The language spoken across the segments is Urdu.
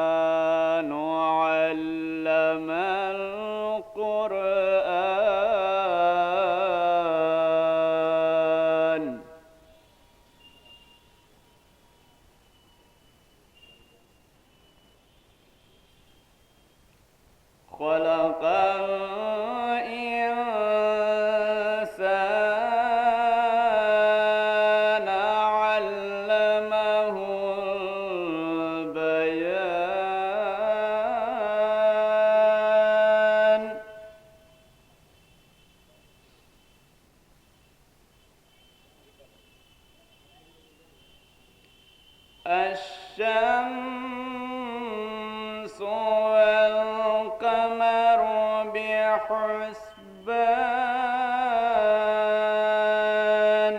الرحمن علم القرآن خلق الإنسان علمه البيان الشمس والقمر بحسبان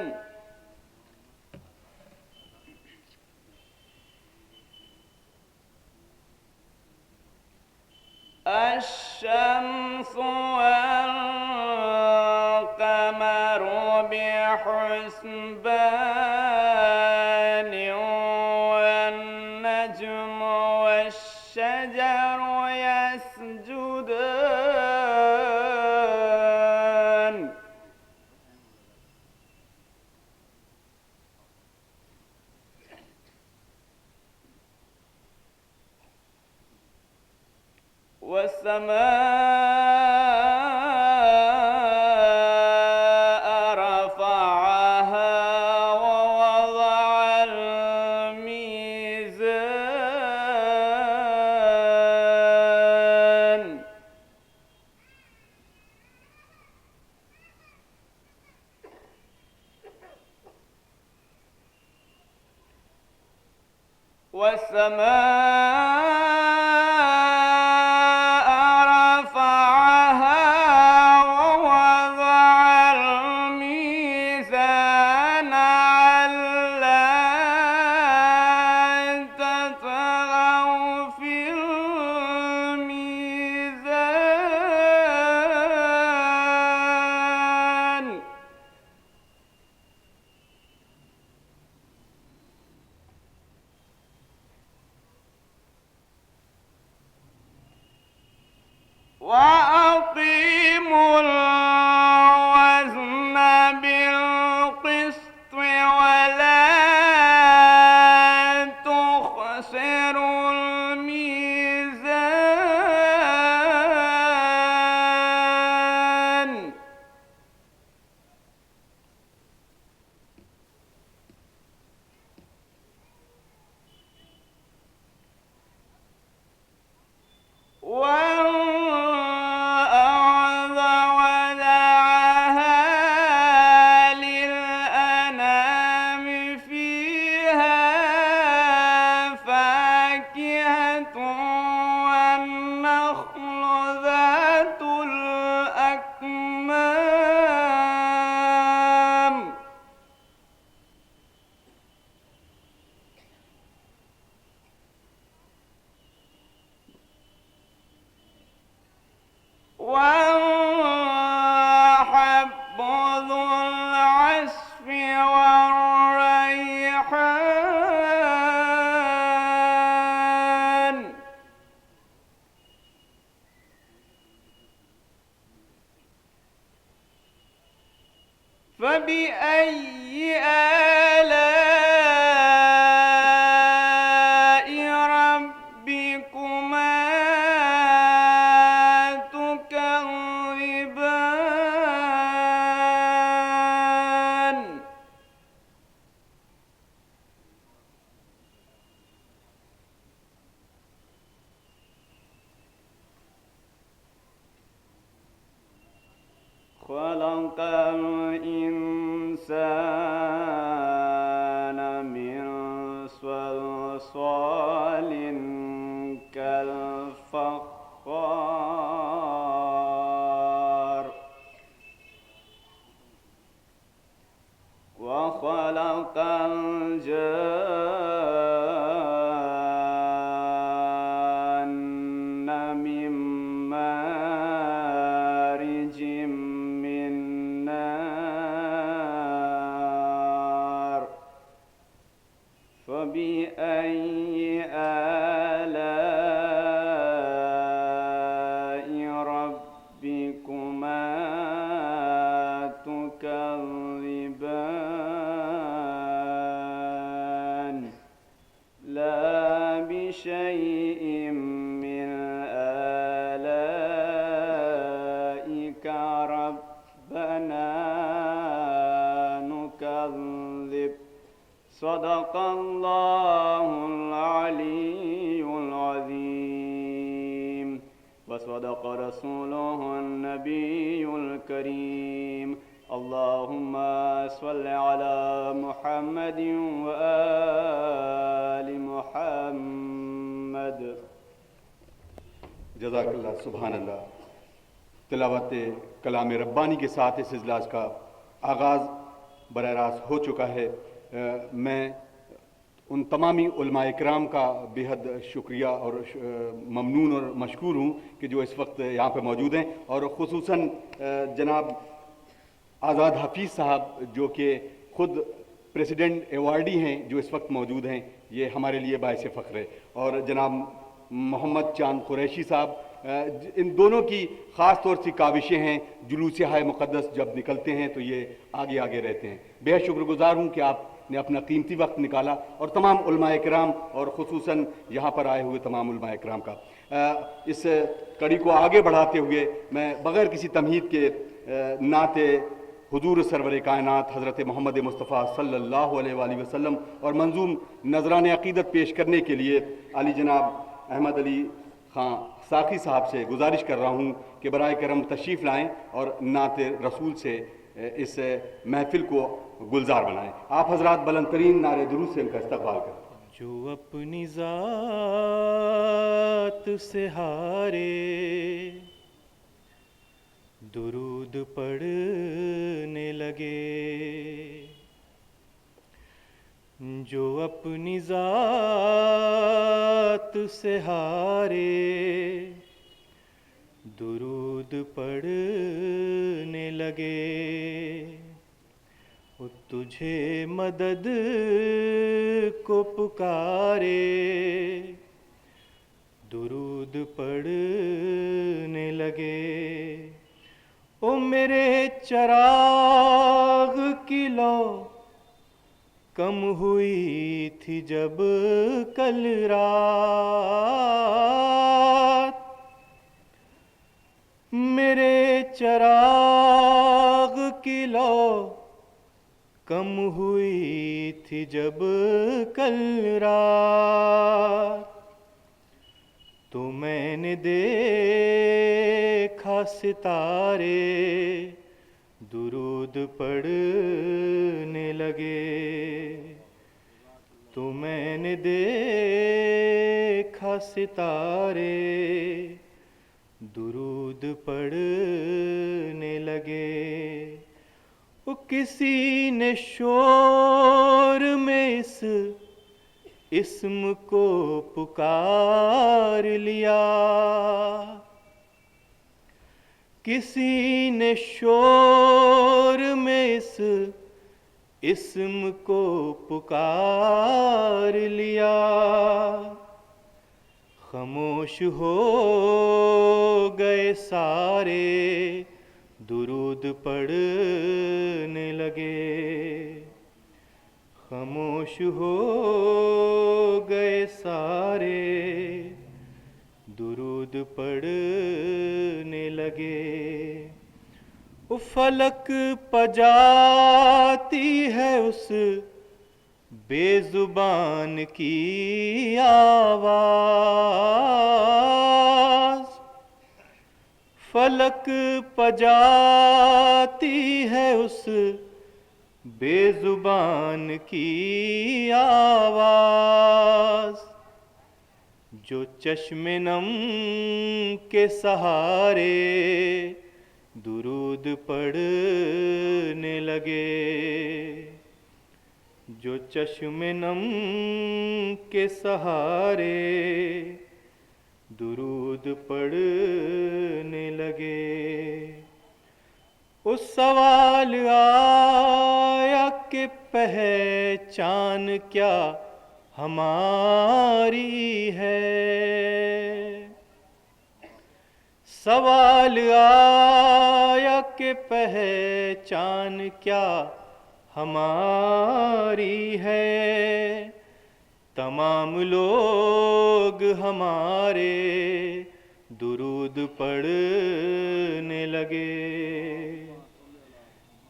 الشمس والقمر بحسبان والنجم والشجر يسجدان والسماء رفعها ووضع الميزان والسماء رفعها ووضع الميزان ألا تطغوا في الميزان ذو العصف والريحان فبأي آلاء ربكما تكذبان خلق الإنسان من صلصال كالفخار وخلق الجان من مارج من نار فبأي آلاء ربكما تكذبان لا بشيء من آلائك ربنا نكذب صدق الله العلي العظيم وصدق رسوله النبي الكريم اللهم صل على محمد وآل محمد جزاک اللہ سبحان اللہ. تلاوت کلام ربانی کے ساتھ اس اجلاس کا آغاز براہ راست ہو چکا ہے. میں ان تمامی علماء اکرام کا بے حد شکریہ اور ممنون اور مشکور ہوں کہ جو اس وقت یہاں پہ موجود ہیں، اور خصوصاً جناب آزاد حفیظ صاحب جو کہ خود پریسیڈنٹ ایوارڈی ہیں جو اس وقت موجود ہیں، یہ ہمارے لیے باعث فخر ہے. اور جناب محمد چاند قریشی صاحب، ان دونوں کی خاص طور سے کاوشیں ہیں. جلوس ہائے مقدس جب نکلتے ہیں تو یہ آگے آگے رہتے ہیں. بے حد شکر گزار ہوں کہ آپ نے اپنا قیمتی وقت نکالا، اور تمام علماء کرام اور خصوصاً یہاں پر آئے ہوئے تمام علماء کرام کا. اس کڑی کو آگے بڑھاتے ہوئے میں بغیر کسی تمہید کے نعت حضور سرور کائنات حضرت محمد مصطفیٰ صلی اللہ علیہ وآلہ وسلم اور منظوم نذران عقیدت پیش کرنے کے لیے علی جناب احمد علی خان ساقی صاحب سے گزارش کر رہا ہوں کہ برائے کرم تشریف لائیں اور نعت رسول سے اس محفل کو گلزار بنائیں. آپ حضرات بلند ترین نعرے درود سے ان کا استقبال کریں. جو اپنی ذات سے ہارے درود پڑھنے لگے، جو اپنی ذات سے ہارے درود پڑھنے لگے، وہ تجھے مدد کو پکارے درود پڑھنے لگے. او میرے چراغ کی لو کم ہوئی تھی جب کل رات، میرے چراغ کی لو کم ہوئی تھی جب کل رات، تو میں نے دیکھا ستارے درود پڑھنے لگے، تو میں نے دیکھا ستارے درود پڑھنے لگے. وہ کسی نے شور میں اس اسم کو پکار لیا، کسی نے شور میں اس اسم کو پکار لیا، خاموش ہو گئے سارے درود پڑھنے لگے، خاموش ہو گئے سارے درود پڑھنے لگے۔ فلک پجاتی ہے اس بے زبان کی آواز، فلک پجاتی ہے اس بے زبان کی آواز، جو چشم نم کے سہارے درود پڑھنے لگے، جو چشم نم کے سہارے درود پڑھنے لگے۔ اس سوال آیا کہ پہچان کیا ہماری ہے، سوال آیا کہ پہچان کیا ہماری ہے، تمام لوگ ہمارے درود پڑھنے لگے،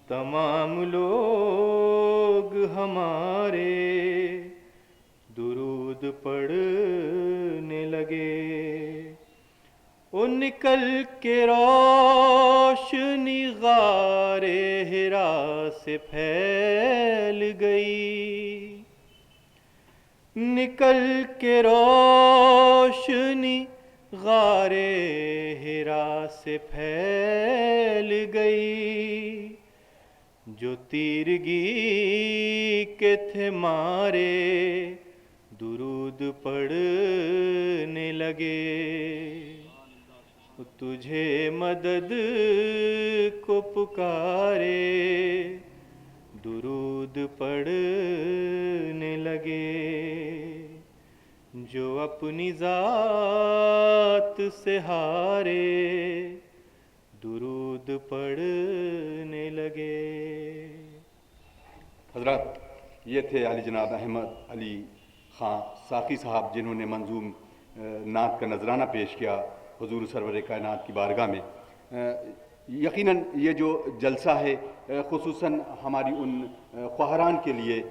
تمام لوگ ہمارے درود پڑھنے لگے۔ وہ نکل کے روشنی غار حرا سے پھیل گئی، نکل کے روشنی غار حرا سے پھیل گئی، جو تیرگی کے تھے مارے درود پڑھنے لگے، تجھے مدد کو پکارے درود پڑھنے لگے، جو اپنی ذات سے ہارے درود پڑھنے لگے۔ حضرات، یہ تھے علی جناب احمد علی خان ساقی صاحب، جنہوں نے منظوم نعت کا نذرانہ پیش کیا حضور سرور کائنات کی بارگاہ میں۔ یقیناً یہ جو جلسہ ہے خصوصاً ہماری ان خواہران کے لیے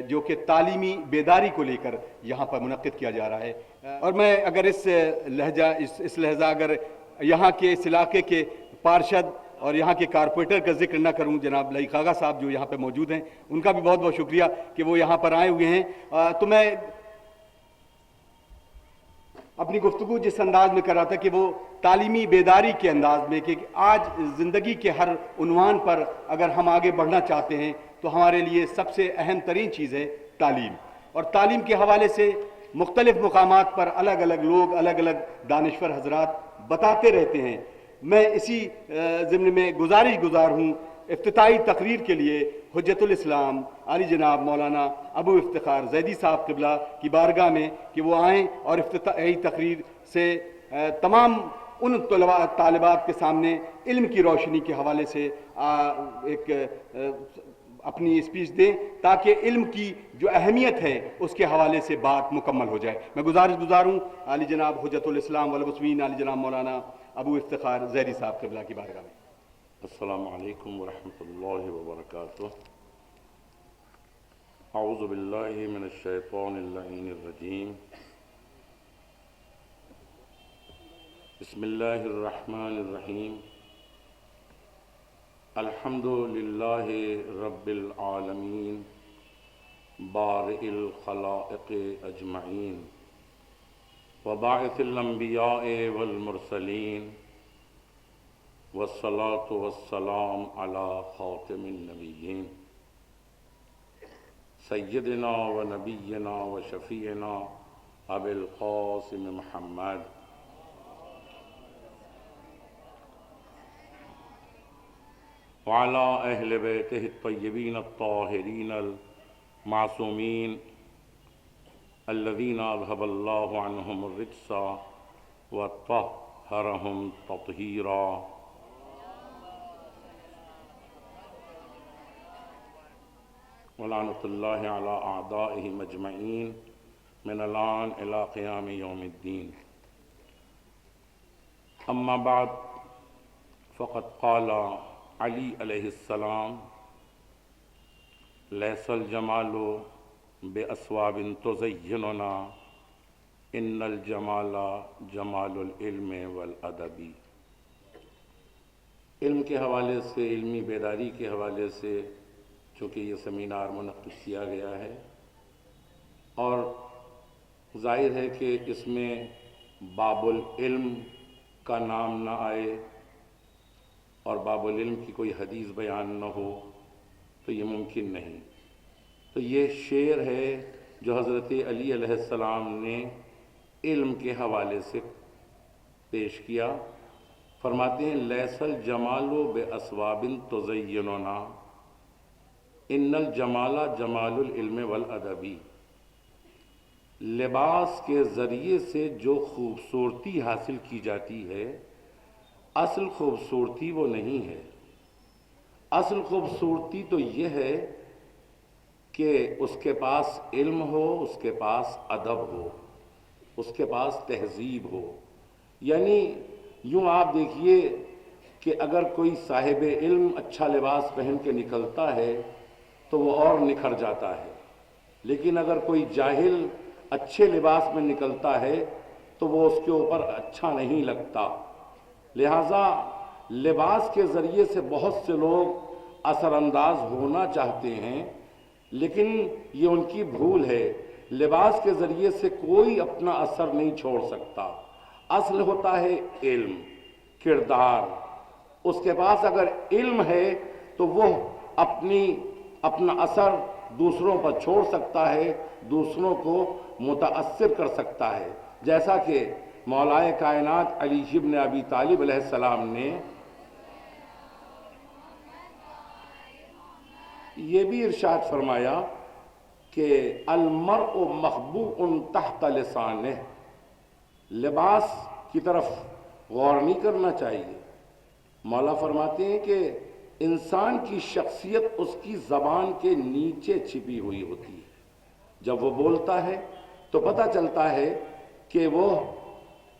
جو کہ تعلیمی بیداری کو لے کر یہاں پر منعقد کیا جا رہا ہے، اور میں اگر اس لہجہ اگر یہاں کے اس علاقے کے پارشد اور یہاں کے کارپوریٹر کا ذکر نہ کروں، جناب لئی خاگا صاحب جو یہاں پہ موجود ہیں، ان کا بھی بہت بہت شکریہ کہ وہ یہاں پر آئے ہوئے ہیں، تو میں اپنی گفتگو جس انداز میں کر رہا تھا کہ وہ تعلیمی بیداری کے انداز میں، کہ آج زندگی کے ہر عنوان پر اگر ہم آگے بڑھنا چاہتے ہیں تو ہمارے لیے سب سے اہم ترین چیز ہے تعلیم، اور تعلیم کے حوالے سے مختلف مقامات پر الگ الگ لوگ، الگ الگ دانشور حضرات بتاتے رہتے ہیں۔ میں اسی ضمن میں گزارش گزار ہوں افتتاحی تقریر کے لیے حجت الاسلام علی جناب مولانا ابو افتخار زیدی صاحب قبلہ کی بارگاہ میں کہ وہ آئیں اور افتتاحی تقریر سے تمام ان طالبات کے سامنے علم کی روشنی کے حوالے سے ایک اپنی اسپیچ دیں، تاکہ علم کی جو اہمیت ہے اس کے حوالے سے بات مکمل ہو جائے۔ میں گزارش گزار ہوں علی جناب حجت الاسلام والمسلمین علی جناب مولانا ابو افتخار زیدی صاحب قبلہ کی بارگاہ میں۔ السلام علیکم ورحمۃ اللہ وبرکاتہ۔ اعوذ باللہ من الشیطان اللعین الرجیم، بسم اللہ الرحمن الرحیم، الحمد للہ رب العالمین بارئ الخلائق اجمعین وباعث الانبیاء والمرسلین والصلاة والسلام علی خاتم النبیین سیدنا و نبینا و شفیعنا ابی القاسم محمد وعلى أهل بيته الطيبين الطاهرين المعصومين الذين أذهب الله عنهم الرجس وطهرهم تطهيرا. ولعنة الله على أعدائهم أجمعين من الآن إلى قيام يوم الدين. أما بعد، فقد قال علی علیہ السلام: لیس الجمال بأثواب تزیننا ان الجمال جمال العلم والادب. علم کے حوالے سے، علمی بیداری کے حوالے سے چونکہ یہ سیمینار منعقد کیا گیا ہے، اور ظاہر ہے کہ اس میں باب العلم کا نام نہ آئے اور باب العلم کی کوئی حدیث بیان نہ ہو تو یہ ممکن نہیں. تو یہ شعر ہے جو حضرت علی علیہ السلام نے علم کے حوالے سے پیش کیا. فرماتے ہیں: لیس الجمال بأثواب تزیننا ان الجمال جمال العلم والادب. لباس کے ذریعے سے جو خوبصورتی حاصل کی جاتی ہے، اصل خوبصورتی وہ نہیں ہے. اصل خوبصورتی تو یہ ہے کہ اس کے پاس علم ہو، اس کے پاس ادب ہو، اس کے پاس تہذیب ہو. یعنی یوں آپ دیکھیے کہ اگر کوئی صاحب علم اچھا لباس پہن کے نکلتا ہے تو وہ اور نکھر جاتا ہے، لیکن اگر کوئی جاہل اچھے لباس میں نکلتا ہے تو وہ اس کے اوپر اچھا نہیں لگتا. لہٰذا لباس کے ذریعے سے بہت سے لوگ اثر انداز ہونا چاہتے ہیں، لیکن یہ ان کی بھول ہے. لباس کے ذریعے سے کوئی اپنا اثر نہیں چھوڑ سکتا. اصل ہوتا ہے علم، کردار. اس کے پاس اگر علم ہے تو وہ اپنا اثر دوسروں پر چھوڑ سکتا ہے، دوسروں کو متاثر کر سکتا ہے. جیسا کہ مولائے کائنات علی ابن ابی طالب علیہ السلام نے یہ بھی ارشاد فرمایا کہ المرء مخبوء تحت لسانہ. لباس کی طرف غور نہیں کرنا چاہیے. مولا فرماتے ہیں کہ انسان کی شخصیت اس کی زبان کے نیچے چھپی ہوئی ہوتی ہے. جب وہ بولتا ہے تو پتہ چلتا ہے کہ وہ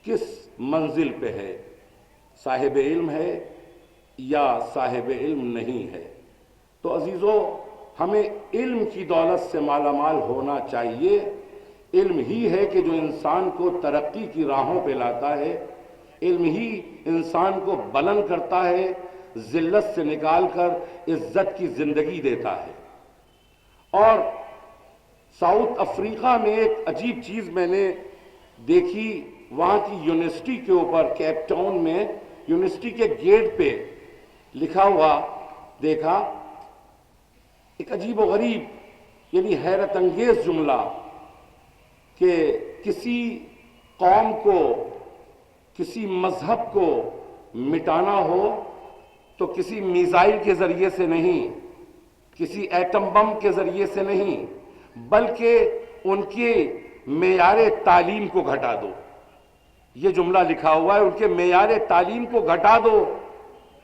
کس منزل پہ ہے، صاحب علم ہے یا صاحب علم نہیں ہے. تو عزیزو، ہمیں علم کی دولت سے مالا مال ہونا چاہیے. علم ہی ہے کہ جو انسان کو ترقی کی راہوں پہ لاتا ہے. علم ہی انسان کو بلند کرتا ہے، ذلت سے نکال کر عزت کی زندگی دیتا ہے. اور ساؤتھ افریقہ میں ایک عجیب چیز میں نے دیکھی. وہاں کی یونیورسٹی کے اوپر، کیپ ٹاؤن میں یونیورسٹی کے گیٹ پہ لکھا ہوا دیکھا، ایک عجیب و غریب یعنی حیرت انگیز جملہ کہ کسی قوم کو، کسی مذہب کو مٹانا ہو تو کسی میزائل کے ذریعے سے نہیں، کسی ایٹم بم کے ذریعے سے نہیں، بلکہ ان کے معیار تعلیم کو گھٹا دو. یہ جملہ لکھا ہوا ہے، ان کے معیار تعلیم کو گھٹا دو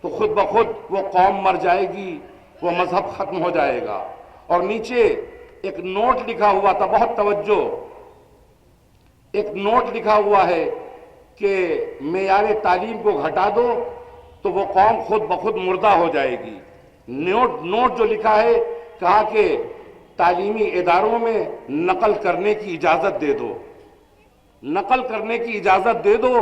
تو خود بخود وہ قوم مر جائے گی، وہ مذہب ختم ہو جائے گا. اور نیچے ایک نوٹ لکھا ہوا تھا، بہت توجہ، ایک نوٹ لکھا ہوا ہے کہ معیار تعلیم کو گھٹا دو تو وہ قوم خود بخود مردہ ہو جائے گی. نوٹ جو لکھا ہے، کہا کہ تعلیمی اداروں میں نقل کرنے کی اجازت دے دو، نقل کرنے کی اجازت دے دو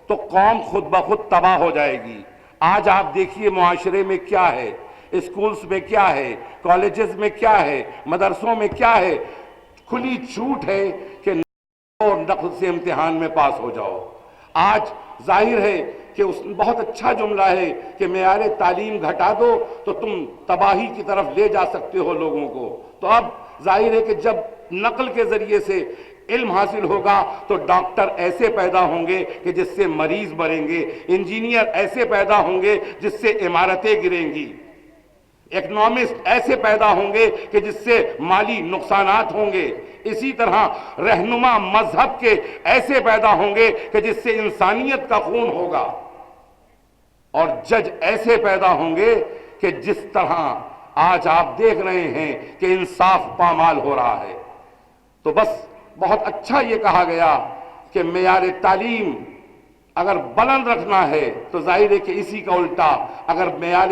تو قوم خود بخود تباہ ہو جائے گی. آج آپ دیکھیے معاشرے میں کیا ہے، اسکولز میں کیا ہے، کالجز میں کیا ہے، مدرسوں میں کیا ہے. کھلی چھوٹ ہے کہ نقل سے امتحان میں پاس ہو جاؤ. آج ظاہر ہے کہ بہت اچھا جملہ ہے کہ معیار تعلیم گھٹا دو تو تم تباہی کی طرف لے جا سکتے ہو لوگوں کو. تو اب ظاہر ہے کہ جب نقل کے ذریعے سے علم حاصل ہوگا تو ڈاکٹر ایسے پیدا ہوں گے کہ جس سے مریض مریں گے، انجینئر ایسے پیدا ہوں گے جس سے عمارتیں گریں گی. اکنامسٹ ایسے پیدا ہوں گے کہ جس سے مالی نقصانات ہوں گے، اسی طرح رہنما مذہب کے ایسے پیدا ہوں گے کہ جس سے انسانیت کا خون ہوگا، اور جج ایسے پیدا ہوں گے کہ جس طرح آج آپ دیکھ رہے ہیں کہ انصاف پامال ہو رہا ہے۔ تو بس بہت اچھا یہ کہا گیا کہ معیار تعلیم اگر بلند رکھنا ہے تو ظاہر ہے کہ اسی کا الٹا، اگر معیار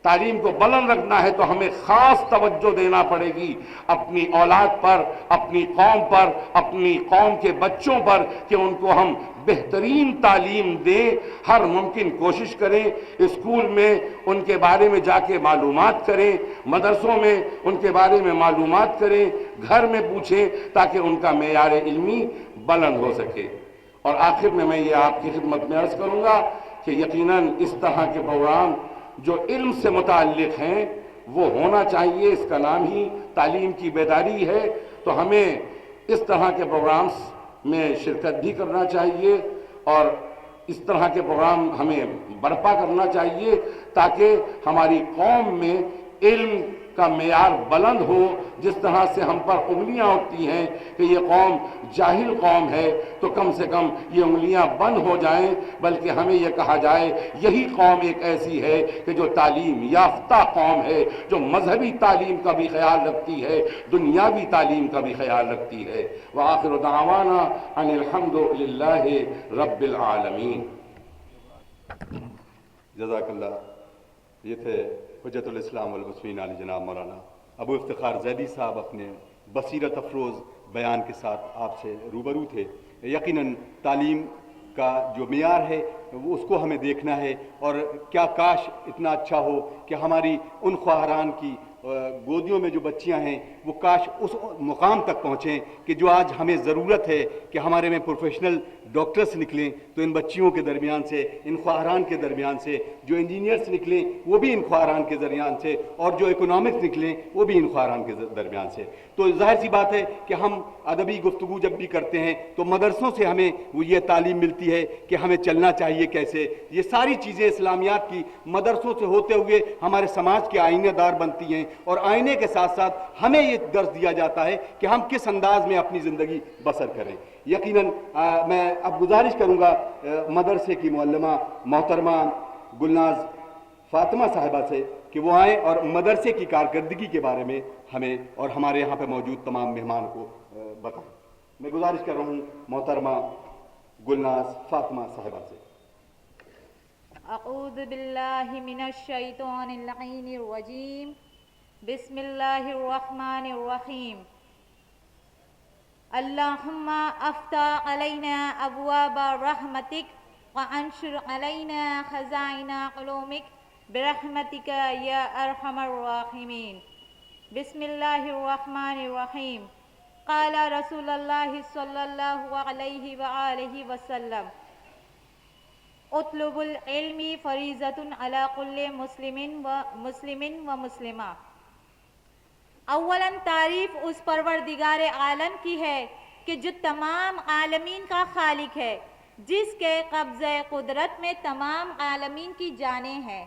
تعلیم کو بلند رکھنا ہے تو ہمیں خاص توجہ دینا پڑے گی اپنی اولاد پر، اپنی قوم پر، اپنی قوم کے بچوں پر، کہ ان کو ہم بہترین تعلیم دیں، ہر ممکن کوشش کریں، اسکول میں ان کے بارے میں جا کے معلومات کریں، مدرسوں میں ان کے بارے میں معلومات کریں، گھر میں پوچھیں تاکہ ان کا معیار علمی بلند ہو سکے۔ اور آخر میں یہ آپ کی خدمت میں عرض کروں گا کہ یقیناً اس طرح کے پروگرام جو علم سے متعلق ہیں وہ ہونا چاہیے، اس کا نام ہی تعلیم کی بیداری ہے، تو ہمیں اس طرح کے پروگرامز میں شرکت بھی کرنا چاہیے، اور اس طرح کے پروگرام ہمیں برپا کرنا چاہیے تاکہ ہماری قوم میں علم کا معیار بلند ہو۔ جس طرح سے ہم پر انگلیاں اٹھتی ہیں کہ یہ قوم جاہل قوم ہے، تو کم سے کم یہ انگلیاں بند ہو جائیں، بلکہ ہمیں یہ کہا جائے یہی قوم ایک ایسی ہے کہ جو تعلیم یافتہ قوم ہے، جو مذہبی تعلیم کا بھی خیال رکھتی ہے، دنیاوی تعلیم کا بھی خیال رکھتی ہے۔ وآخر دعوانا ان الحمد للہ رب العالمین۔ جزاک اللہ۔ یہ تھے حجت الاسلام والمسلمین علی جناب مولانا ابو افتخار زیدی صاحب، اپنے بصیرت افروز بیان کے ساتھ آپ سے روبرو تھے۔ یقیناً تعلیم کا جو معیار ہے وہ اس کو ہمیں دیکھنا ہے، اور کیا کاش اتنا اچھا ہو کہ ہماری ان خواہران کی گودیوں میں جو بچیاں ہیں وہ کاش اس مقام تک پہنچیں کہ جو آج ہمیں ضرورت ہے کہ ہمارے میں پروفیشنل ڈاکٹرز نکلیں، تو ان بچیوں کے درمیان سے، ان خواہران کے درمیان سے، جو انجینئرز نکلیں وہ بھی ان خواہران کے درمیان سے، اور جو اکنامکس نکلیں وہ بھی ان خواہران کے درمیان سے۔ تو ظاہر سی بات ہے کہ ہم ادبی گفتگو جب بھی کرتے ہیں تو مدرسوں سے ہمیں وہ یہ تعلیم ملتی ہے کہ ہمیں چلنا چاہیے کیسے۔ یہ ساری چیزیں اسلامیات کی مدرسوں سے ہوتے ہوئے ہمارے سماج کے آئینہ دار بنتی ہیں، اور آئینے کے ساتھ ساتھ ہمیں یہ درس دیا جاتا ہے کہ ہم کس انداز میں اپنی زندگی بسر کریں۔ یقیناً میں اب گزارش کروں گا مدرسے کی معلمہ محترمہ گلناز فاطمہ صاحبہ سے کہ وہ آئیں اور مدرسے کی کارکردگی کے بارے میں ہمیں اور ہمارے یہاں پہ موجود تمام مہمان کو بتائیں۔ میں گزارش کر رہا ہوں محترمہ گلناز فاطمہ صاحبہ سے۔ اعوذ باللہ من الشیطان اللعین الرجیم، بسم اللہ الرحمن الرحیم۔ اللہم افتح علینا ابواب رحمتک وانشر علینا خزائن علومک برحمتک یا ارحم الراحمین۔ بسم اللہ الرحمن الرحیم۔ قال رسول اللہ صلی اللہ علیہ وآلہ وسلم، اطلب العلم فریضۃ علی کل مسلم و مسلمہ۔ اولاً تعریف اس پروردگار عالم کی ہے کہ جو تمام عالمین کا خالق ہے، جس کے قبضہ قدرت میں تمام عالمین کی جانیں ہیں۔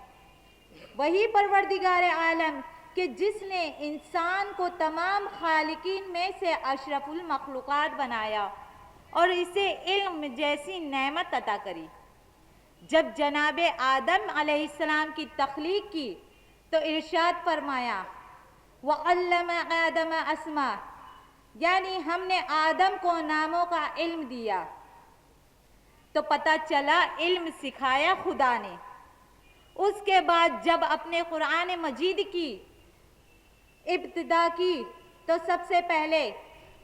وہی پروردگار عالم کہ جس نے انسان کو تمام خالقین میں سے اشرف المخلوقات بنایا اور اسے علم جیسی نعمت عطا کری۔ جب جناب آدم علیہ السلام کی تخلیق کی تو ارشاد فرمایا وَعَلَّمَ آدَمَ أَسْمَاءَ، یعنی ہم نے آدم کو ناموں کا علم دیا۔ تو پتہ چلا علم سکھایا خدا نے۔ اس کے بعد جب اپنے قرآن مجید کی ابتدا کی تو سب سے پہلے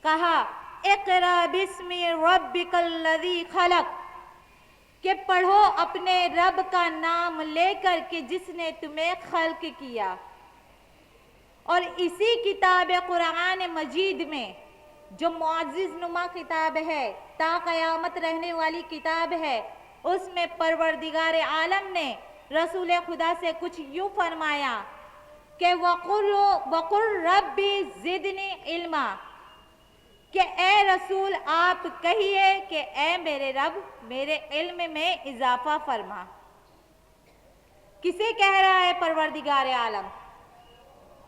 کہا اقرأ بِاسْمِ رَبِّكَ الَّذِي خَلَقَ، کہ پڑھو اپنے رب کا نام لے کر کہ جس نے تمہیں خلق کیا۔ اور اسی کتاب قرآن مجید میں جو معزز نما کتاب ہے، تا قیامت رہنے والی کتاب ہے، اس میں پروردگار عالم نے رسول خدا سے کچھ یوں فرمایا کہ وَقُلْ رَبِّ زِدْنِی عِلْمًا، کہ اے رسول آپ کہیے کہ اے میرے رب میرے علم میں اضافہ فرما۔ کسے کہہ رہا ہے پروردگار عالم؟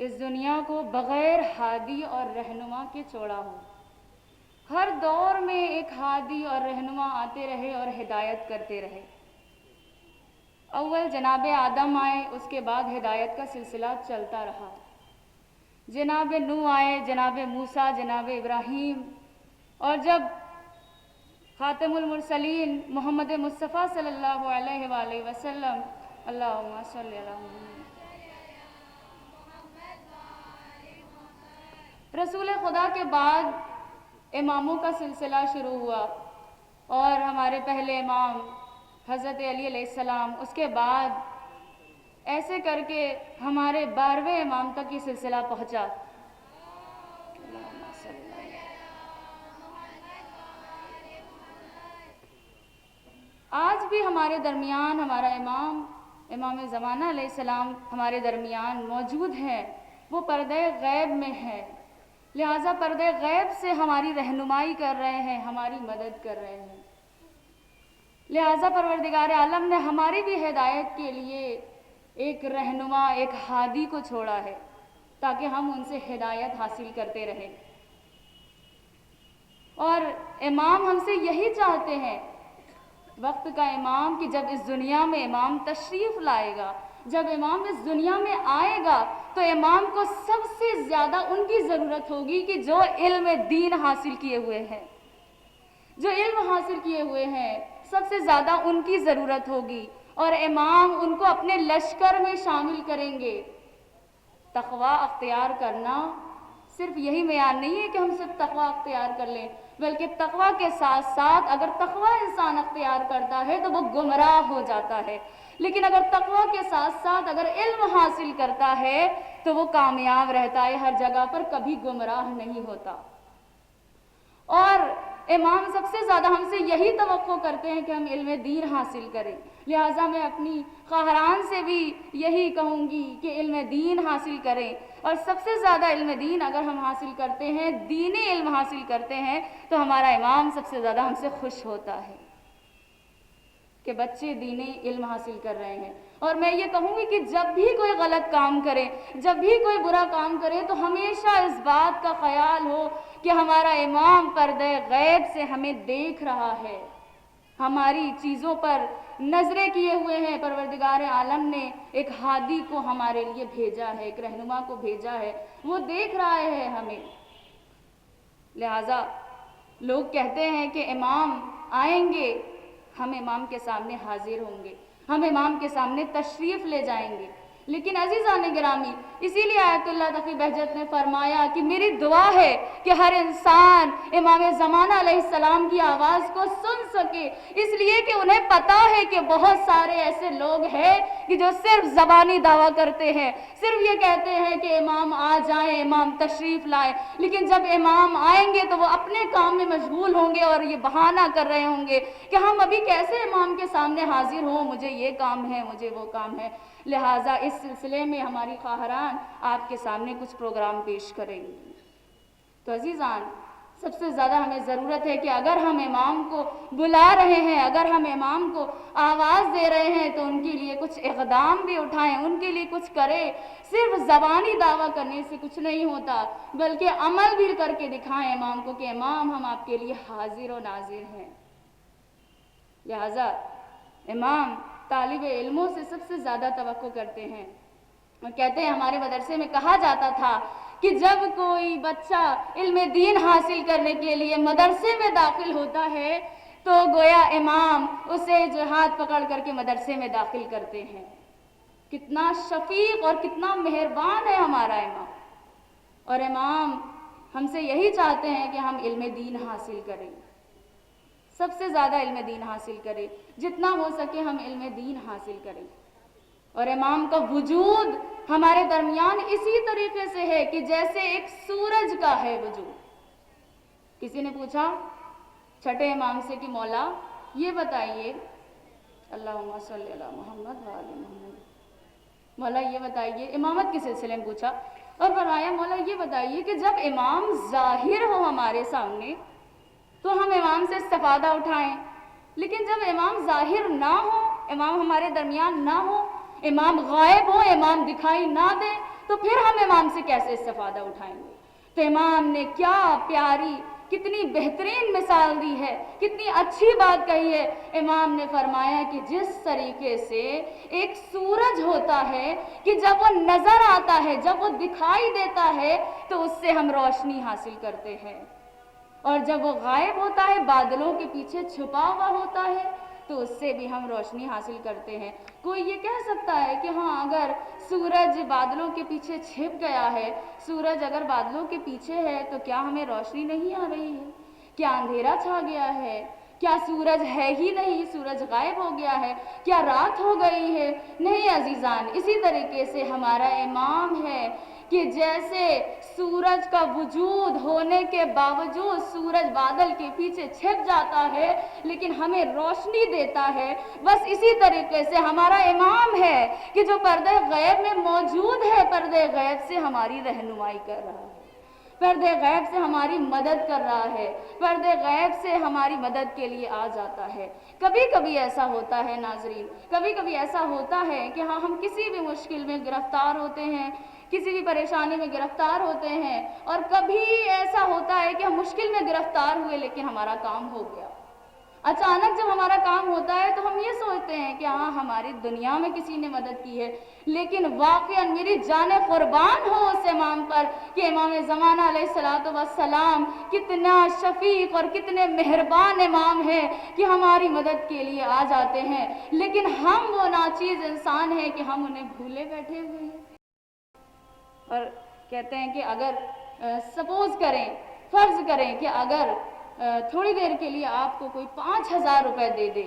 اس دنیا کو بغیر ہادی اور رہنما کے چھوڑا ہو۔ ہر دور میں ایک ہادی اور رہنما آتے رہے اور ہدایت کرتے رہے۔ اول جناب آدم آئے، اس کے بعد ہدایت کا سلسلہ چلتا رہا۔ جناب نوح آئے، جناب موسیٰ، جناب ابراہیم، اور جب خاتم المرسلین محمد مصطفیٰ صلی اللہ علیہ وآلہ وسلم، اللہم صلی علی محمد، رسول خدا کے بعد اماموں کا سلسلہ شروع ہوا، اور ہمارے پہلے امام حضرت علی علیہ السلام، اس کے بعد ایسے کر کے ہمارے 12ویں امام تک یہ سلسلہ پہنچا۔ آج بھی ہمارے درمیان ہمارا امام زمانہ علیہ السلام ہمارے درمیان موجود ہیں، وہ پردہ غیب میں ہے، لہٰذا پردہ غیب سے ہماری رہنمائی کر رہے ہیں، ہماری مدد کر رہے ہیں۔ لہٰذا پروردگار عالم نے ہماری بھی ہدایت کے لیے ایک رہنما، ایک ہادی کو چھوڑا ہے، تاکہ ہم ان سے ہدایت حاصل کرتے رہیں۔ اور امام ہم سے یہی چاہتے ہیں، وقت کا امام، کہ جب اس دنیا میں امام تشریف لائے گا، جب امام اس دنیا میں آئے گا، تو امام کو سب سے زیادہ ان کی ضرورت ہوگی کہ جو علم دین حاصل کیے ہوئے ہیں، جو علم حاصل کیے ہوئے ہیں، سب سے زیادہ ان کی ضرورت ہوگی، اور امام ان کو اپنے لشکر میں شامل کریں گے۔ تقویٰ اختیار کرنا صرف یہی معیار نہیں ہے کہ ہم صرف تقویٰ اختیار کر لیں، بلکہ تقویٰ کے ساتھ ساتھ اگر تقویٰ انسان اختیار کرتا ہے تو وہ گمراہ ہو جاتا ہے، لیکن اگر تقویٰ کے ساتھ ساتھ اگر علم حاصل کرتا ہے تو وہ کامیاب رہتا ہے، ہر جگہ پر کبھی گمراہ نہیں ہوتا۔ اور امام سب سے زیادہ ہم سے یہی توقع کرتے ہیں کہ ہم علم دین حاصل کریں، لہٰذا میں اپنی خواہران سے بھی یہی کہوں گی کہ علم دین حاصل کریں، اور سب سے زیادہ علم دین اگر ہم حاصل کرتے ہیں، دینی علم حاصل کرتے ہیں، تو ہمارا امام سب سے زیادہ ہم سے خوش ہوتا ہے کہ بچے دینی علم حاصل کر رہے ہیں۔ اور میں یہ کہوں گی کہ جب بھی کوئی غلط کام کرے، جب بھی کوئی برا کام کرے، تو ہمیشہ اس بات کا خیال ہو کہ ہمارا امام پردہ غیب سے ہمیں دیکھ رہا ہے، ہماری چیزوں پر نظریں کیے ہوئے ہیں۔ پروردگار عالم نے ایک ہادی کو ہمارے لیے بھیجا ہے، ایک رہنما کو بھیجا ہے، وہ دیکھ رہا ہے ہمیں۔ لہٰذا لوگ کہتے ہیں کہ امام آئیں گے، ہم امام کے سامنے حاضر ہوں گے، ہم امام کے سامنے تشریف لے جائیں گے، لیکن عزیزان گرامی، اسی لیے آیت اللہ تقی بہجت نے فرمایا کہ میری دعا ہے کہ ہر انسان امام زمانہ علیہ السلام کی آواز کو سن سکے، اس لیے کہ انہیں پتا ہے کہ بہت سارے ایسے لوگ ہیں کہ جو صرف زبانی دعویٰ کرتے ہیں، صرف یہ کہتے ہیں کہ امام آ جائیں، امام تشریف لائیں، لیکن جب امام آئیں گے تو وہ اپنے کام میں مشغول ہوں گے اور یہ بہانہ کر رہے ہوں گے کہ ہم ابھی کیسے امام کے سامنے حاضر ہوں، مجھے یہ کام ہے، مجھے وہ کام ہے۔ لہٰذا اس سلسلے میں ہماری خواہران آپ کے سامنے کچھ پروگرام پیش کریں گی۔ تو عزیزان، سب سے زیادہ ہمیں ضرورت ہے کہ اگر ہم امام کو بلا رہے ہیں، اگر ہم امام کو آواز دے رہے ہیں، تو ان کے لیے کچھ اقدام بھی اٹھائیں، ان کے لیے کچھ کریں۔ صرف زبانی دعویٰ کرنے سے کچھ نہیں ہوتا، بلکہ عمل بھی کر کے دکھائیں امام کو کہ امام ہم آپ کے لیے حاضر و ناظر ہیں۔ لہٰذا امام طالب علموں سے سب سے زیادہ توقع کرتے ہیں، اور کہتے ہیں ہمارے مدرسے میں کہا جاتا تھا کہ جب کوئی بچہ علم دین حاصل کرنے کے لیے مدرسے میں داخل ہوتا ہے تو گویا امام اسے جو ہاتھ پکڑ کر کے مدرسے میں داخل کرتے ہیں۔ کتنا شفیق اور کتنا مہربان ہے ہمارا امام، اور امام ہم سے یہی چاہتے ہیں کہ ہم علم دین حاصل کریں، سب سے زیادہ علم دین حاصل کریں، جتنا ہو سکے ہم علم دین حاصل کریں۔ اور امام کا وجود ہمارے درمیان اسی طریقے سے ہے کہ جیسے ایک سورج کا ہے وجود۔ کسی نے پوچھا چھٹے امام سے کہ مولا یہ بتائیے، اللہم صلی علی محمد و آل محمد، مولا یہ بتائیے، امامت کے سلسلے میں پوچھا، اور فرمایا مولا یہ بتائیے کہ جب امام ظاہر ہو ہمارے سامنے تو ہم امام سے استفادہ اٹھائیں، لیکن جب امام ظاہر نہ ہو، امام ہمارے درمیان نہ ہو، امام غائب ہو، امام دکھائی نہ دے، تو پھر ہم امام سے کیسے استفادہ اٹھائیں گے؟ تو امام نے کیا پیاری کتنی بہترین مثال دی ہے، کتنی اچھی بات کہی ہے۔ امام نے فرمایا کہ جس طریقے سے ایک سورج ہوتا ہے کہ جب وہ نظر آتا ہے، جب وہ دکھائی دیتا ہے تو اس سے ہم روشنی حاصل کرتے ہیں، اور جب وہ غائب ہوتا ہے، بادلوں کے پیچھے چھپا ہوا ہوتا ہے، تو اس سے بھی ہم روشنی حاصل کرتے ہیں۔ کوئی یہ کہہ سکتا ہے کہ ہاں اگر سورج بادلوں کے پیچھے چھپ گیا ہے، سورج اگر بادلوں کے پیچھے ہے تو کیا ہمیں روشنی نہیں آ رہی ہے؟ کیا اندھیرا چھا گیا ہے؟ کیا سورج ہے ہی نہیں، سورج غائب ہو گیا ہے؟ کیا رات ہو گئی ہے؟ نہیں عزیزان، اسی طریقے سے ہمارا امام ہے کہ جیسے سورج کا وجود ہونے کے باوجود سورج بادل کے پیچھے چھپ جاتا ہے لیکن ہمیں روشنی دیتا ہے، بس اسی طریقے سے ہمارا امام ہے کہ جو پردے غیب میں موجود ہے، پردے غیب سے ہماری رہنمائی کر رہا ہے، پردے غیب سے ہماری مدد کر رہا ہے، پردے غیب سے ہماری مدد کے لیے آ جاتا ہے۔ کبھی کبھی ایسا ہوتا ہے ناظرین، کبھی کبھی ایسا ہوتا ہے کہ ہاں ہم کسی بھی مشکل میں گرفتار ہوتے ہیں، کسی بھی پریشانی میں گرفتار ہوتے ہیں، اور کبھی ایسا ہوتا ہے کہ ہم مشکل میں گرفتار ہوئے لیکن ہمارا کام ہو گیا۔ اچانک جب ہمارا کام ہوتا ہے تو ہم یہ سوچتے ہیں کہ ہاں ہماری دنیا میں کسی نے مدد کی ہے، لیکن واقعاً میری جان قربان ہو اس امام پر کہ امام زمانہ علیہ السلام کتنا شفیق اور کتنے مہربان امام ہیں کہ ہماری مدد کے لیے آ جاتے ہیں، لیکن ہم وہ ناچیز انسان ہیں کہ ہم انہیں بھولے بیٹھے ہوئے ہیں۔ اور کہتے ہیں کہ اگر سپوز کریں، فرض کریں کہ اگر تھوڑی دیر کے لیے آپ کو کوئی 5,000 روپے دے دے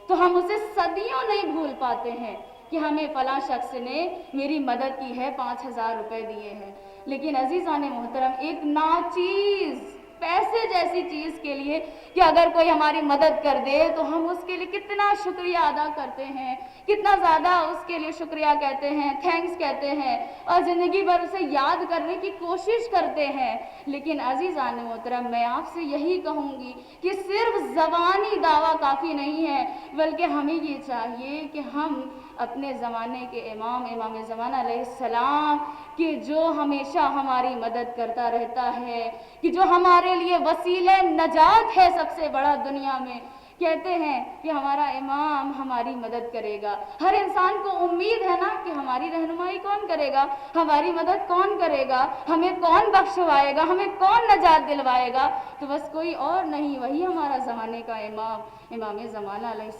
تو ہم اسے صدیوں نہیں بھول پاتے ہیں کہ ہمیں فلاں شخص نے میری مدد کی ہے، 5,000 روپے دیے ہیں۔ لیکن عزیزان محترم، ایک ناچیز پیسے جیسی چیز کے لیے کہ اگر کوئی ہماری مدد کر دے تو ہم اس کے لیے کتنا شکریہ ادا کرتے ہیں، کتنا زیادہ اس کے لیے شکریہ کہتے ہیں، تھینکس کہتے ہیں، اور زندگی بھر اسے یاد کرنے کی کوشش کرتے ہیں۔ لیکن عزیزان محترم، میں آپ سے یہی کہوں گی کہ صرف زبانی دعویٰ کافی نہیں ہے، بلکہ ہمیں یہ چاہیے کہ ہم اپنے زمانے کے امام زمانہ علیہ السلام کہ جو ہمیشہ ہماری مدد کرتا رہتا ہے، کہ جو ہمارے لیے وسیلہ نجات ہے سب سے بڑا دنیا میں، کہتے ہیں کہ ہمارا امام ہماری مدد کرے گا۔ ہر انسان کو امید ہے نا کہ ہماری رہنمائی کون کرے گا، ہماری مدد کون کرے گا، ہمیں کون بخشوائے گا، ہمیں کون نجات دلوائے گا، تو بس کوئی اور نہیں، وہی ہمارا زمانے کا امام زمانہ علیہ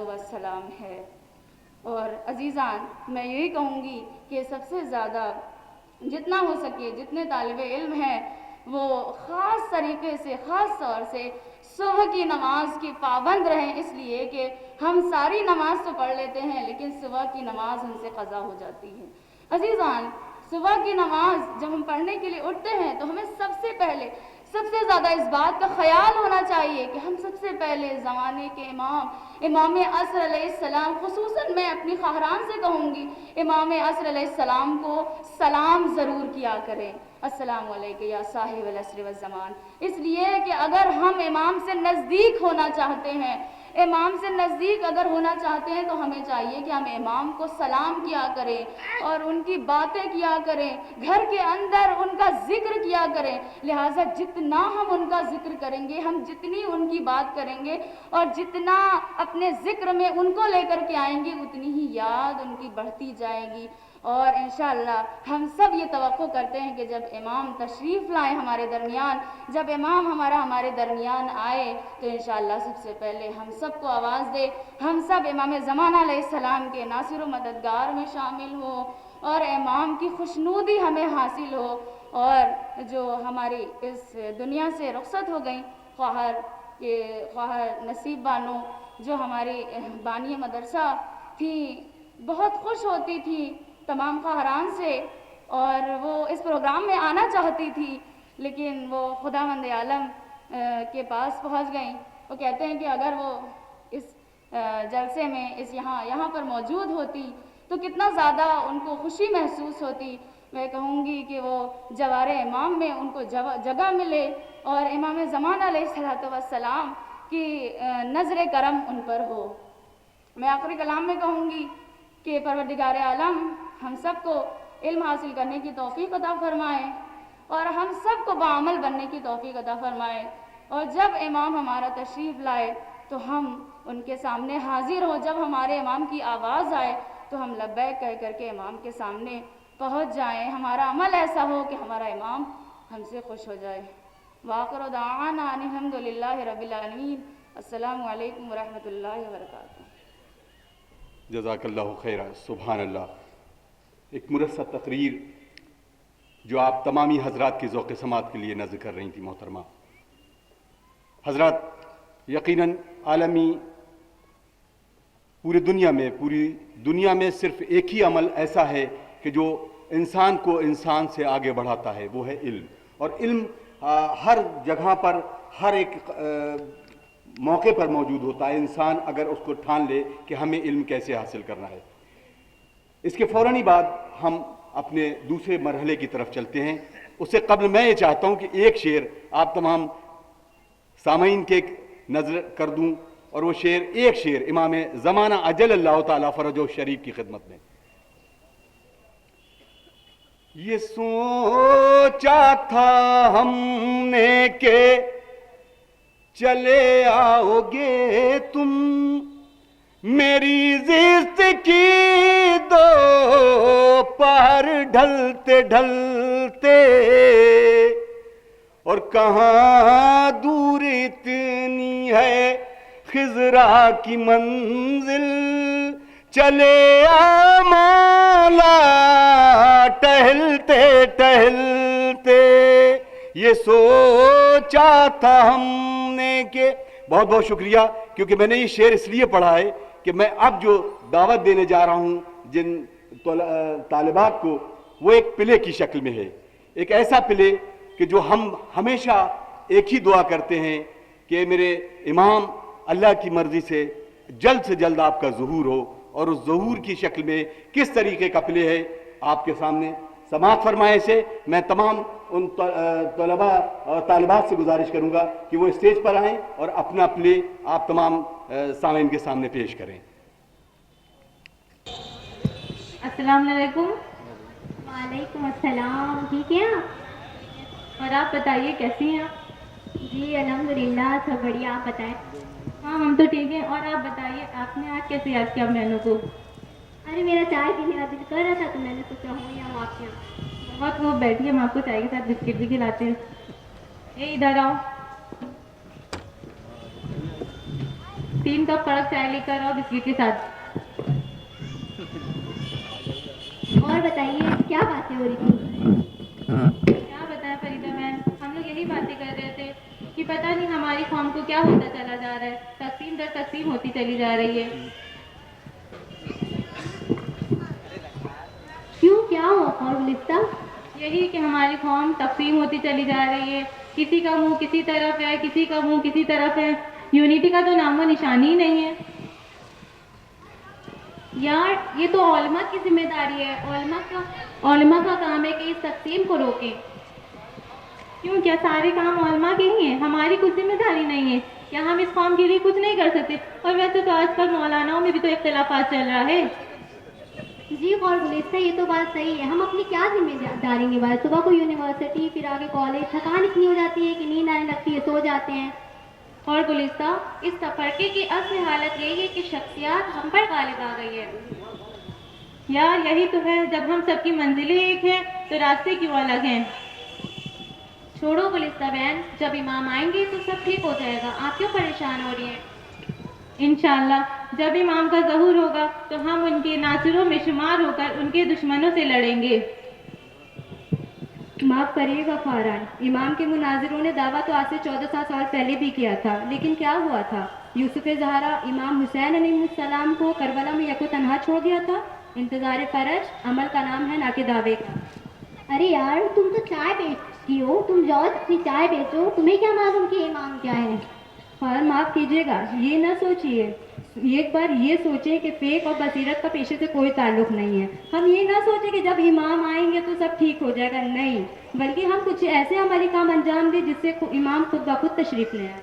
السلام ہے۔ اور عزیزان، میں یہی کہوں گی کہ سب سے زیادہ جتنا ہو سکے، جتنے طالب علم ہیں وہ خاص طریقے سے، خاص طور سے صبح کی نماز کی پابند رہیں، اس لیے کہ ہم ساری نماز تو پڑھ لیتے ہیں لیکن صبح کی نماز ہم سے قضا ہو جاتی ہے۔ عزیزان، صبح کی نماز جب ہم پڑھنے کے لیے اٹھتے ہیں تو ہمیں سب سے پہلے سب سے زیادہ اس بات کا خیال ہونا چاہیے کہ ہم سب سے پہلے زمانے کے امام عصر علیہ السلام، خصوصاً میں اپنی خواہران سے کہوں گی، امام عصر علیہ السلام کو سلام ضرور کیا کریں، السلام علیکم یا صاحب العصر والزمان، اس لیے کہ اگر ہم امام سے نزدیک ہونا چاہتے ہیں، امام سے نزدیک اگر ہونا چاہتے ہیں تو ہمیں چاہیے کہ ہم امام کو سلام کیا کریں اور ان کی باتیں کیا کریں، گھر کے اندر ان کا ذکر کیا کریں۔ لہٰذا جتنا ہم ان کا ذکر کریں گے، ہم جتنی ان کی بات کریں گے اور جتنا اپنے ذکر میں ان کو لے کر کے آئیں گے، اتنی ہی یاد ان کی بڑھتی جائے گی۔ اور انشاءاللہ ہم سب یہ توقع کرتے ہیں کہ جب امام تشریف لائیں ہمارے درمیان، جب امام ہمارے درمیان آئے تو انشاءاللہ سب سے پہلے ہم سب کو آواز دے، ہم سب امام زمانہ علیہ السلام کے ناصر و مددگار میں شامل ہو اور امام کی خوشنودی ہمیں حاصل ہو، اور جو ہماری اس دنیا سے رخصت ہو گئیں خواہر نصیب بانو، جو ہماری بانی مدرسہ تھی، بہت خوش ہوتی تھی تمام خواہران سے، اور وہ اس پروگرام میں آنا چاہتی تھی لیکن وہ خداوند عالم کے پاس پہنچ گئیں۔ وہ کہتے ہیں کہ اگر وہ اس جلسے میں یہاں پر موجود ہوتی تو کتنا زیادہ ان کو خوشی محسوس ہوتی۔ میں کہوں گی کہ وہ جوار امام میں ان کو جگہ ملے اور امام زمانہ علیہ السلام کی نظر کرم ان پر ہو۔ میں آخری کلام میں کہوں گی کہ پروردگار عالم ہم سب کو علم حاصل کرنے کی توفیق عطا فرمائے اور ہم سب کو باعمل بننے کی توفیق عطا فرمائے، اور جب امام ہمارا تشریف لائے تو ہم ان کے سامنے حاضر ہو، جب ہمارے امام کی آواز آئے تو ہم لبیک کہہ کر کے امام کے سامنے پہنچ جائیں، ہمارا عمل ایسا ہو کہ ہمارا امام ہم سے خوش ہو جائے۔ وآخر دعوانا ان الحمد للہ رب العالمین۔ السلام علیکم ورحمۃ اللہ وبرکاتہ۔ جزاک اللہ خیر، سبحان اللہ۔ ایک مرصع تقریر جو آپ تمامی حضرات کی ذوق سماعت کے لیے نذر کر رہی تھی محترمہ حضرات، یقیناً عالمی پوری دنیا میں صرف ایک ہی عمل ایسا ہے کہ جو انسان کو انسان سے آگے بڑھاتا ہے، وہ ہے علم۔ اور علم ہر جگہ پر، ہر ایک موقع پر موجود ہوتا ہے، انسان اگر اس کو ٹھان لے کہ ہمیں علم کیسے حاصل کرنا ہے۔ اس کے فوراً ہی بعد ہم اپنے دوسرے مرحلے کی طرف چلتے ہیں۔ اس سے قبل میں یہ چاہتا ہوں کہ ایک شعر آپ تمام سامعین کے نظر کر دوں، اور وہ ایک شعر امام زمانہ اجل اللہ تعالیٰ فرجہ شریف کی خدمت میں۔ یہ سوچا تھا ہم نے کہ چلے آؤ گے تم، میری زیست کی دو پہر ڈھلتے ڈھلتے، اور کہاں دور اتنی ہے خضرا کی منزل، چلے آ مولا ٹہلتے ٹہلتے۔ یہ سوچا تھا ہم نے کہ، بہت بہت شکریہ، کیونکہ میں نے یہ شعر اس لیے پڑھا ہے کہ میں اب جو دعوت دینے جا رہا ہوں جن طالبات کو، وہ ایک پلے کی شکل میں ہے، ایک ایسا پلے کہ جو ہم ہمیشہ ایک ہی دعا کرتے ہیں کہ میرے امام اللہ کی مرضی سے جلد آپ کا ظہور ہو، اور اس ظہور کی شکل میں کس طریقے کا پلے ہے آپ کے سامنے سماعت فرمائے سے میں تمام ان طلباء اور طالبات سے گزارش کروں گا کہ وہ اسٹیج پر آئیں اور اپنا پلے آپ تمام سامعین کے سامنے پیش کریں۔ السلام علیکم۔ وعلیکم السلام، ٹھیک ہیں آپ؟ اور آپ بتائیے کیسی ہیں آپ؟ جی الحمدللہ سب بڑھیا، آپ بتائیں؟ ہاں ہم تو ٹھیک ہیں، اور آپ بتائیے آپ نے آج کیسے یاد کیا بہنوں کو؟ ارے میرا چائے پینے کا دل کر رہا تھا تو میں نے سوچا ہوں یا آپ کے یہاں۔ بہت وہ بیٹھی، ہم آپ کو چائے کے ساتھ بسکٹ بھی کھلاتے ہیں۔ اے ادھر آؤ، 3 کپ کڑک چائے لے کر آؤ بسکٹ کے ساتھ۔ اور بتائیے کیا باتیں ہو رہی تھی؟ کیا بتائیں فریدہ بہن، ہم لوگ یہی باتیں کر رہے تھے کہ پتہ نہیں ہماری قوم کو کیا ہوتا چلا جا رہا ہے، تقسیم در تقسیم ہوتی چلی جا رہی ہے۔ کیوں، کیا ہوا اور گلفتہ؟ یہی کہ ہماری قوم تقسیم ہوتی چلی جا رہی ہے، کسی کا منہ کسی طرف ہے، کسی کا منہ کسی طرف ہے، یونٹی کا تو نام و نشانی ہی نہیں ہے۔ یار یہ تو علماء کی ذمہ داری ہے، علماء کا کام ہے کہ اس تقسیم کو روکیں۔ کیوں، کیا سارے کام علماء کے ہی ہیں؟ ہماری کچھ ذمہ داری نہیں ہے؟ کیا ہم اس قوم کے لیے کچھ نہیں کر سکتے؟ اور ویسے تو آج کل مولاناؤں میں بھی تو اختلافات چل رہا ہے۔ جی اور گلستہ یہ تو بات صحیح ہے، ہم اپنی کیا ذمہ داری نبھائیں؟ صبح کو یونیورسٹی، پھر آگے کالج، تھکان اتنی ہو جاتی ہے کہ نیند آنے لگتی ہے، سو جاتے ہیں۔ اور گلستہ اس تفرقے کی اصل حالت یہی ہے کہ شخصیات ہم پر غالب آ گئی ہے۔ یار یہی تو ہے، جب ہم سب کی منزلیں ایک ہیں تو راستے کیوں الگ ہیں؟ چھوڑو گلستہ بہن، جب امام آئیں گے تو سب ٹھیک ہو جائے گا، آپ کیوں پریشان ہو رہی ہیں؟ انشاءاللہ جب امام کا ظہور ہوگا تو ہم ان کے ناصروں میں شمار ہو کر ان کے دشمنوں سے لڑیں گے۔ معاف کریے گا فاران، امام کے مناظروں نے دعویٰ تو آج سے 1400 سال پہلے بھی کیا تھا، لیکن کیا ہوا تھا؟ یوسف زہرا امام حسین علیہ السلام کو کربلا میں یکو تنہا چھوڑ دیا تھا۔ انتظار فرج عمل کا نام ہے، نہ کہ دعوے کا۔ ارے یار تم تو چائے بیچتی ہو، تم جاؤ اپنی چائے بیچو، تمہیں کیا معلوم کہ امام کیا ہے؟ فاران معاف کیجیے گا، یہ نہ سوچیے، ایک بار یہ سوچیں کہ فیق اور بصیرت کا پیشے سے کوئی تعلق نہیں ہے۔ ہم یہ نہ سوچیں کہ جب امام آئیں گے تو سب ٹھیک ہو جائے گا، نہیں، بلکہ ہم کچھ ایسے عملی کام انجام دیں جس سے امام خود بخود تشریف لے آئیں۔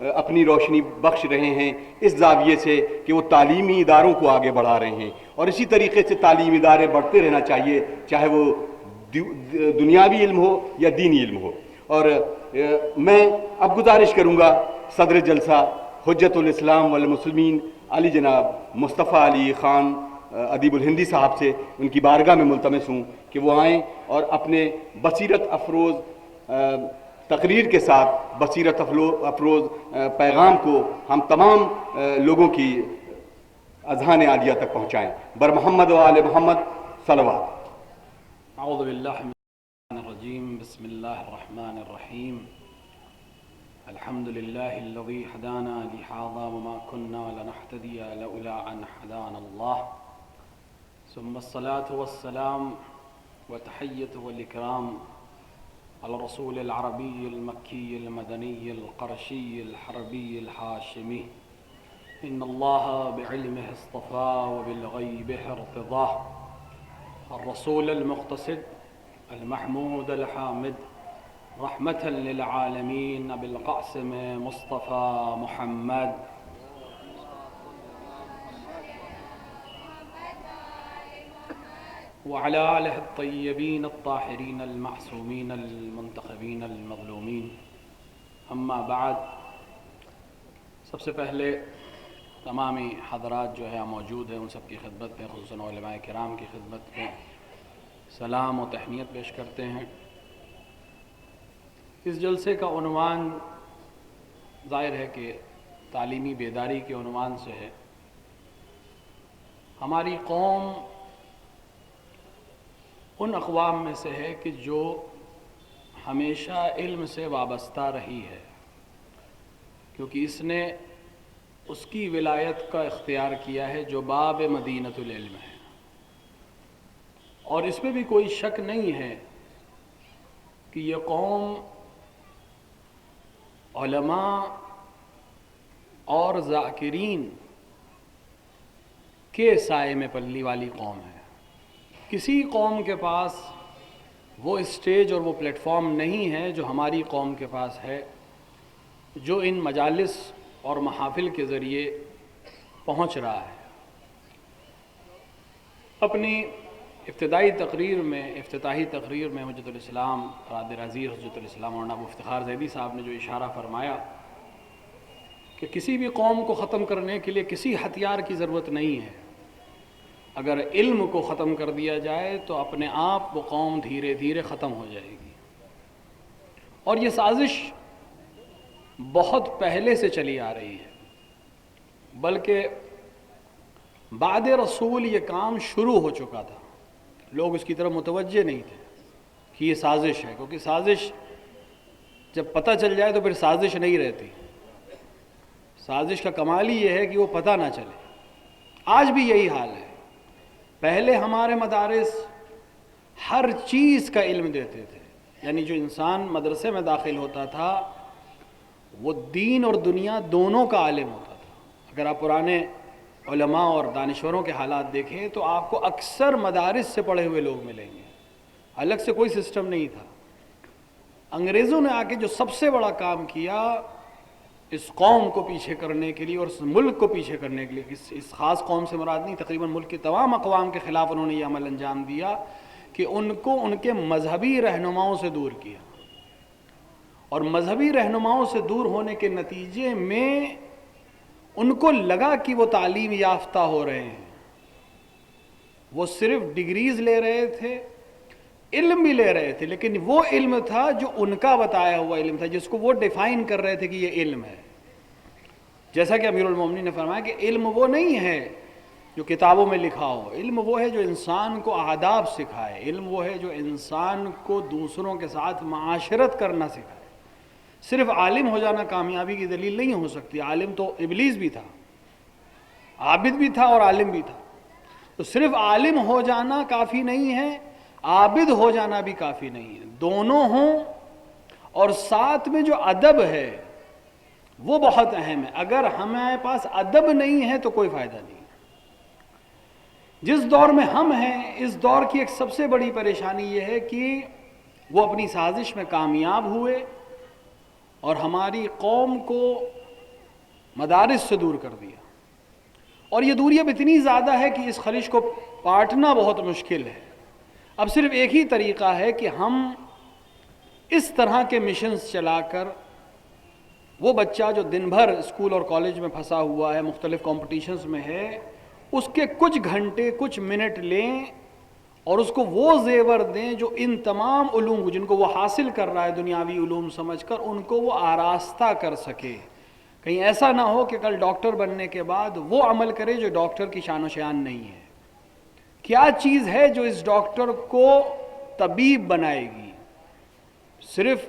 اپنی روشنی بخش رہے ہیں اس زاویے سے کہ وہ تعلیمی اداروں کو آگے بڑھا رہے ہیں، اور اسی طریقے سے تعلیمی ادارے بڑھتے رہنا چاہیے، چاہے وہ دنیاوی علم ہو یا دینی علم ہو۔ اور میں اب گزارش کروں گا صدر جلسہ حجت الاسلام والمسلمین علی جناب مصطفیٰ علی خان ادیب الہندی صاحب سے، ان کی بارگاہ میں ملتمس ہوں کہ وہ آئیں اور اپنے بصیرت افروز تقریر کے ساتھ بصیرت افروز پیغام کو ہم تمام لوگوں کی اذہان عالیہ تک پہنچائیں۔ بر محمد و آل محمد صلوات۔ اعوذ باللہ من الشیطان الرجیم، بسم اللہ الرحمن الرحیم، الحمد للہ الذی ہدانا لہذا وما كنا لنہتدی لولا ان ہدانا اللہ، ثم الصلاة والسلام وتحیۃ والاکرام على الرسول العربی المکی المدنی القرشی الحربی الحاشمی، ان اللہ بعلمہ اصطفیٰ وبالغیبہ ارتضاہ، الرسول المقتصد المحمود الحامد رحمة للعالمین ابی القاسم مصطفیٰ محمد، وعلى آلہ الطیبین الطاہرین المعصومین المنتخبین المظلومین، اما بعد۔ سب سے پہلے تمامی حضرات جو ہے موجود ہیں ان سب کی خدمت میں، خصوصاً علماء کرام کی خدمت میں سلام و تہنیت پیش کرتے ہیں۔ اس جلسے کا عنوان ظاہر ہے کہ تعلیمی بیداری کے عنوان سے ہے۔ ہماری قوم ان اقوام میں سے ہے کہ جو ہمیشہ علم سے وابستہ رہی ہے، کیونکہ اس نے اس کی ولایت کا اختیار کیا ہے جو باب مدینۃ العلم ہے، اور اس میں بھی کوئی شک نہیں ہے کہ یہ قوم علماء اور ذاکرین کے سائے میں پلنے والی قوم ہے۔ کسی قوم کے پاس وہ اسٹیج اور وہ پلیٹ فارم نہیں ہے جو ہماری قوم کے پاس ہے، جو ان مجالس اور محافل کے ذریعے پہنچ رہا ہے۔ اپنی افتتاحی تقریر میں حجت الاسلام رادر عزیز حجت الاسلام مولانا ابو افتخار زیدی صاحب نے جو اشارہ فرمایا کہ کسی بھی قوم کو ختم کرنے کے لیے کسی ہتھیار کی ضرورت نہیں ہے، اگر علم کو ختم کر دیا جائے تو اپنے آپ وہ قوم دھیرے دھیرے ختم ہو جائے گی۔ اور یہ سازش بہت پہلے سے چلی آ رہی ہے، بلکہ بعد رسول یہ کام شروع ہو چکا تھا، لوگ اس کی طرف متوجہ نہیں تھے کہ یہ سازش ہے، کیونکہ سازش جب پتہ چل جائے تو پھر سازش نہیں رہتی۔ سازش کا کمال ہی یہ ہے کہ وہ پتہ نہ چلے۔ آج بھی یہی حال ہے۔ پہلے ہمارے مدارس ہر چیز کا علم دیتے تھے، یعنی جو انسان مدرسے میں داخل ہوتا تھا وہ دین اور دنیا دونوں کا عالم ہوتا تھا۔ اگر آپ پرانے علماء اور دانشوروں کے حالات دیکھیں تو آپ کو اکثر مدارس سے پڑھے ہوئے لوگ ملیں گے، الگ سے کوئی سسٹم نہیں تھا۔ انگریزوں نے آ کے جو سب سے بڑا کام کیا اس قوم کو پیچھے کرنے کے لیے اور اس ملک کو پیچھے کرنے کے لیے، اس خاص قوم سے مراد نہیں، تقریباً ملک کے تمام اقوام کے خلاف انہوں نے یہ عمل انجام دیا کہ ان کو ان کے مذہبی رہنماؤں سے دور کیا، اور مذہبی رہنماؤں سے دور ہونے کے نتیجے میں ان کو لگا کہ وہ تعلیم یافتہ ہو رہے ہیں، وہ صرف ڈگریز لے رہے تھے، علم بھی لے رہے تھے، لیکن وہ علم تھا جو ان کا بتایا ہوا علم تھا، جس کو وہ ڈیفائن کر رہے تھے کہ یہ علم ہے۔ جیسا کہ امیر المومنین نے فرمایا کہ علم وہ نہیں ہے جو کتابوں میں لکھا ہو، علم وہ ہے جو انسان کو آداب سکھائے، علم وہ ہے جو انسان کو دوسروں کے ساتھ معاشرت کرنا سکھائے۔ صرف عالم ہو جانا کامیابی کی دلیل نہیں ہو سکتی۔ عالم تو ابلیس بھی تھا، عابد بھی تھا اور عالم بھی تھا، تو صرف عالم ہو جانا کافی نہیں ہے، عابد ہو جانا بھی کافی نہیں ہے، دونوں ہوں۔ اور ساتھ میں جو ادب ہے وہ بہت اہم ہے۔ اگر ہمارے پاس ادب نہیں ہے تو کوئی فائدہ نہیں۔ جس دور میں ہم ہیں اس دور کی ایک سب سے بڑی پریشانی یہ ہے کہ وہ اپنی سازش میں کامیاب ہوئے اور ہماری قوم کو مدارس سے دور کر دیا، اور یہ دوری اب اتنی زیادہ ہے کہ اس خلش کو پاٹنا بہت مشکل ہے۔ اب صرف ایک ہی طریقہ ہے کہ ہم اس طرح کے مشنز چلا کر وہ بچہ جو دن بھر اسکول اور کالج میں پھنسا ہوا ہے، مختلف کمپٹیشنز میں ہے، اس کے کچھ گھنٹے کچھ منٹ لیں اور اس کو وہ زیور دیں جو ان تمام علوم جن کو وہ حاصل کر رہا ہے دنیاوی علوم سمجھ کر، ان کو وہ آراستہ کر سکے۔ کہیں ایسا نہ ہو کہ کل ڈاکٹر بننے کے بعد وہ عمل کرے جو ڈاکٹر کی شان و شیان نہیں ہے۔ کیا چیز ہے جو اس ڈاکٹر کو طبیب بنائے گی؟ صرف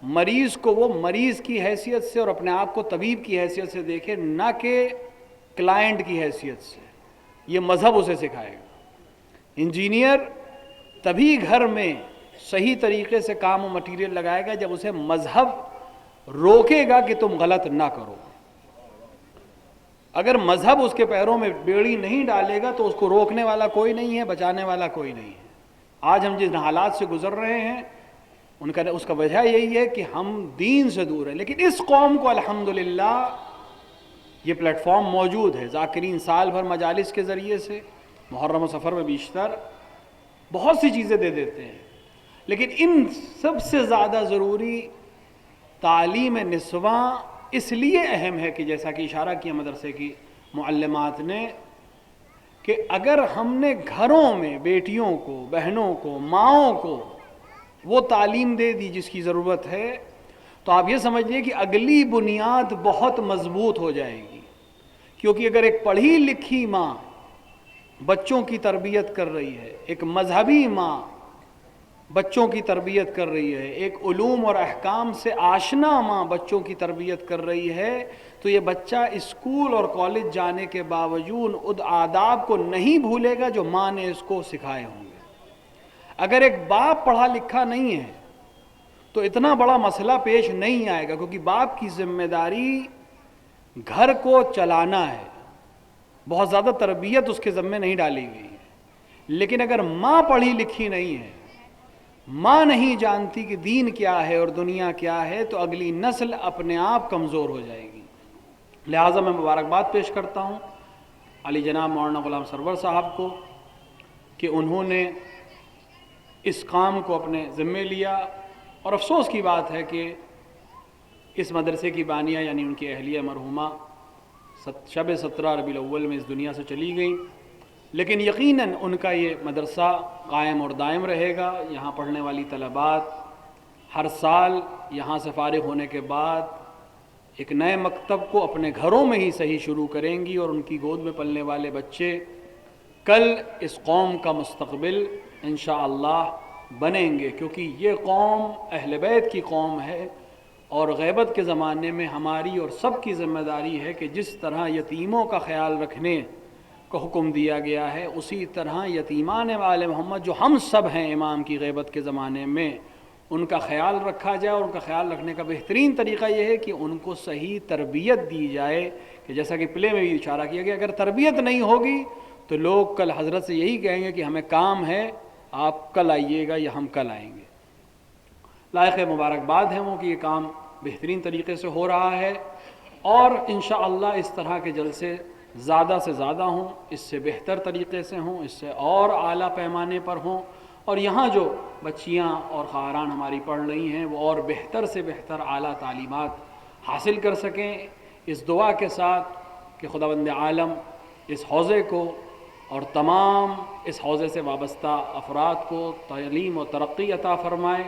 مریض کو وہ مریض کی حیثیت سے اور اپنے آپ کو طبیب کی حیثیت سے دیکھے، نہ کہ کلائنٹ کی حیثیت سے۔ یہ مذہب اسے سکھائے گا۔ انجینئر تبھی گھر میں صحیح طریقے سے کام و مٹیریل لگائے گا جب اسے مذہب روکے گا کہ تم غلط نہ کرو۔ اگر مذہب اس کے پیروں میں بیڑی نہیں ڈالے گا تو اس کو روکنے والا کوئی نہیں ہے، بچانے والا کوئی نہیں ہے۔ آج ہم جن حالات سے گزر رہے ہیں اس کا وجہ یہی ہے کہ ہم دین سے دور ہیں۔ لیکن اس قوم کو الحمدللہ یہ پلیٹ فارم موجود ہے۔ ذاکرین سال بھر مجالس کے ذریعے سے، محرم و سفر میں بیشتر، بہت سی چیزیں دے دیتے ہیں، لیکن ان سب سے زیادہ ضروری تعلیم نسواں اس لیے اہم ہے کہ جیسا کہ اشارہ کیا مدرسے کی معلمات نے، کہ اگر ہم نے گھروں میں بیٹیوں کو، بہنوں کو، ماؤں کو وہ تعلیم دے دی جس کی ضرورت ہے، تو آپ یہ سمجھیے کہ اگلی بنیاد بہت مضبوط ہو جائے گی۔ کیونکہ اگر ایک پڑھی لکھی ماں بچوں کی تربیت کر رہی ہے، ایک مذہبی ماں بچوں کی تربیت کر رہی ہے، ایک علوم اور احکام سے آشنا ماں بچوں کی تربیت کر رہی ہے، تو یہ بچہ اسکول اور کالج جانے کے باوجود ان آداب کو نہیں بھولے گا جو ماں نے اس کو سکھائے ہوں گے۔ اگر ایک باپ پڑھا لکھا نہیں ہے تو اتنا بڑا مسئلہ پیش نہیں آئے گا، کیونکہ باپ کی ذمہ داری گھر کو چلانا ہے، بہت زیادہ تربیت اس کے ذمہ نہیں ڈالی گئی ہے۔ لیکن اگر ماں پڑھی لکھی نہیں ہے، ماں نہیں جانتی کہ دین کیا ہے اور دنیا کیا ہے، تو اگلی نسل اپنے آپ کمزور ہو جائے گی۔ لہٰذا میں مبارکباد پیش کرتا ہوں علی جناب مولانا غلام سرور صاحب کو کہ انہوں نے اس کام کو اپنے ذمے لیا، اور افسوس کی بات ہے کہ اس مدرسے کی بانیہ یعنی ان کی اہلیہ مرحومہ شب 17 ربیع الاول میں اس دنیا سے چلی گئیں، لیکن یقیناً ان کا یہ مدرسہ قائم اور دائم رہے گا۔ یہاں پڑھنے والی طلبات ہر سال یہاں سے فارغ ہونے کے بعد ایک نئے مکتب کو اپنے گھروں میں ہی صحیح شروع کریں گی، اور ان کی گود میں پلنے والے بچے کل اس قوم کا مستقبل انشاءاللہ بنیں گے، کیونکہ یہ قوم اہل بیت کی قوم ہے، اور غیبت کے زمانے میں ہماری اور سب کی ذمہ داری ہے کہ جس طرح یتیموں کا خیال رکھنے کو حکم دیا گیا ہے، اسی طرح یتیمان آل محمد جو ہم سب ہیں امام کی غیبت کے زمانے میں، ان کا خیال رکھا جائے، اور ان کا خیال رکھنے کا بہترین طریقہ یہ ہے کہ ان کو صحیح تربیت دی جائے، کہ جیسا کہ پلے میں بھی اشارہ کیا گیا، اگر تربیت نہیں ہوگی تو لوگ کل حضرت سے یہی کہیں گے کہ ہمیں کام ہے، آپ کل آئیے گا یا ہم کل آئیں گے۔ لائق مبارکباد ہے وہ کہ یہ کام بہترین طریقے سے ہو رہا ہے، اور انشاءاللہ اس طرح کے جلسے زیادہ سے زیادہ ہوں، اس سے بہتر طریقے سے ہوں، اس سے اور اعلیٰ پیمانے پر ہوں، اور یہاں جو بچیاں اور خواہران ہماری پڑھ رہی ہیں وہ اور بہتر سے بہتر اعلیٰ تعلیمات حاصل کر سکیں، اس دعا کے ساتھ کہ خداوند عالم اس حوزے کو اور تمام اس حوزے سے وابستہ افراد کو تعلیم و ترقی عطا فرمائے،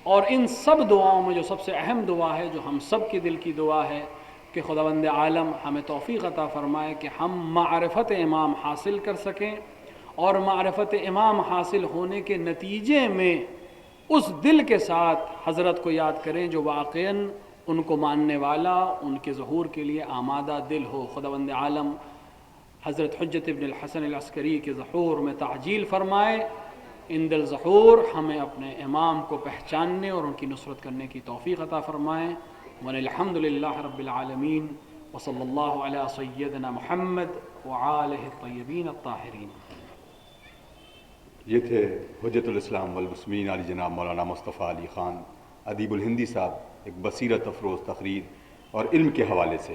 اور ان سب دعاؤں میں جو سب سے اہم دعا ہے، جو ہم سب کے دل کی دعا ہے، کہ خداوند عالم ہمیں توفیق عطا فرمائے کہ ہم معرفت امام حاصل کر سکیں، اور معرفت امام حاصل ہونے کے نتیجے میں اس دل کے ساتھ حضرت کو یاد کریں جو واقعاً ان کو ماننے والا، ان کے ظہور کے لیے آمادہ دل ہو۔ خداوند عالم حضرت حجت ابن الحسن العسکری کے ظہور میں تعجیل فرمائے، عند الظہور ہمیں اپنے امام کو پہچاننے اور ان کی نصرت کرنے کی توفیق عطا فرمائیں۔ والحمد للہ رب العالمین، وصلی اللہ علی سیدنا محمد وآلہ الطیبین الطاہرین۔ یہ تھے حجت الاسلام والمسلمین علی جناب مولانا مصطفیٰ علی خان ادیب الہندی صاحب، ایک بصیرت افروز تقریر اور علم کے حوالے سے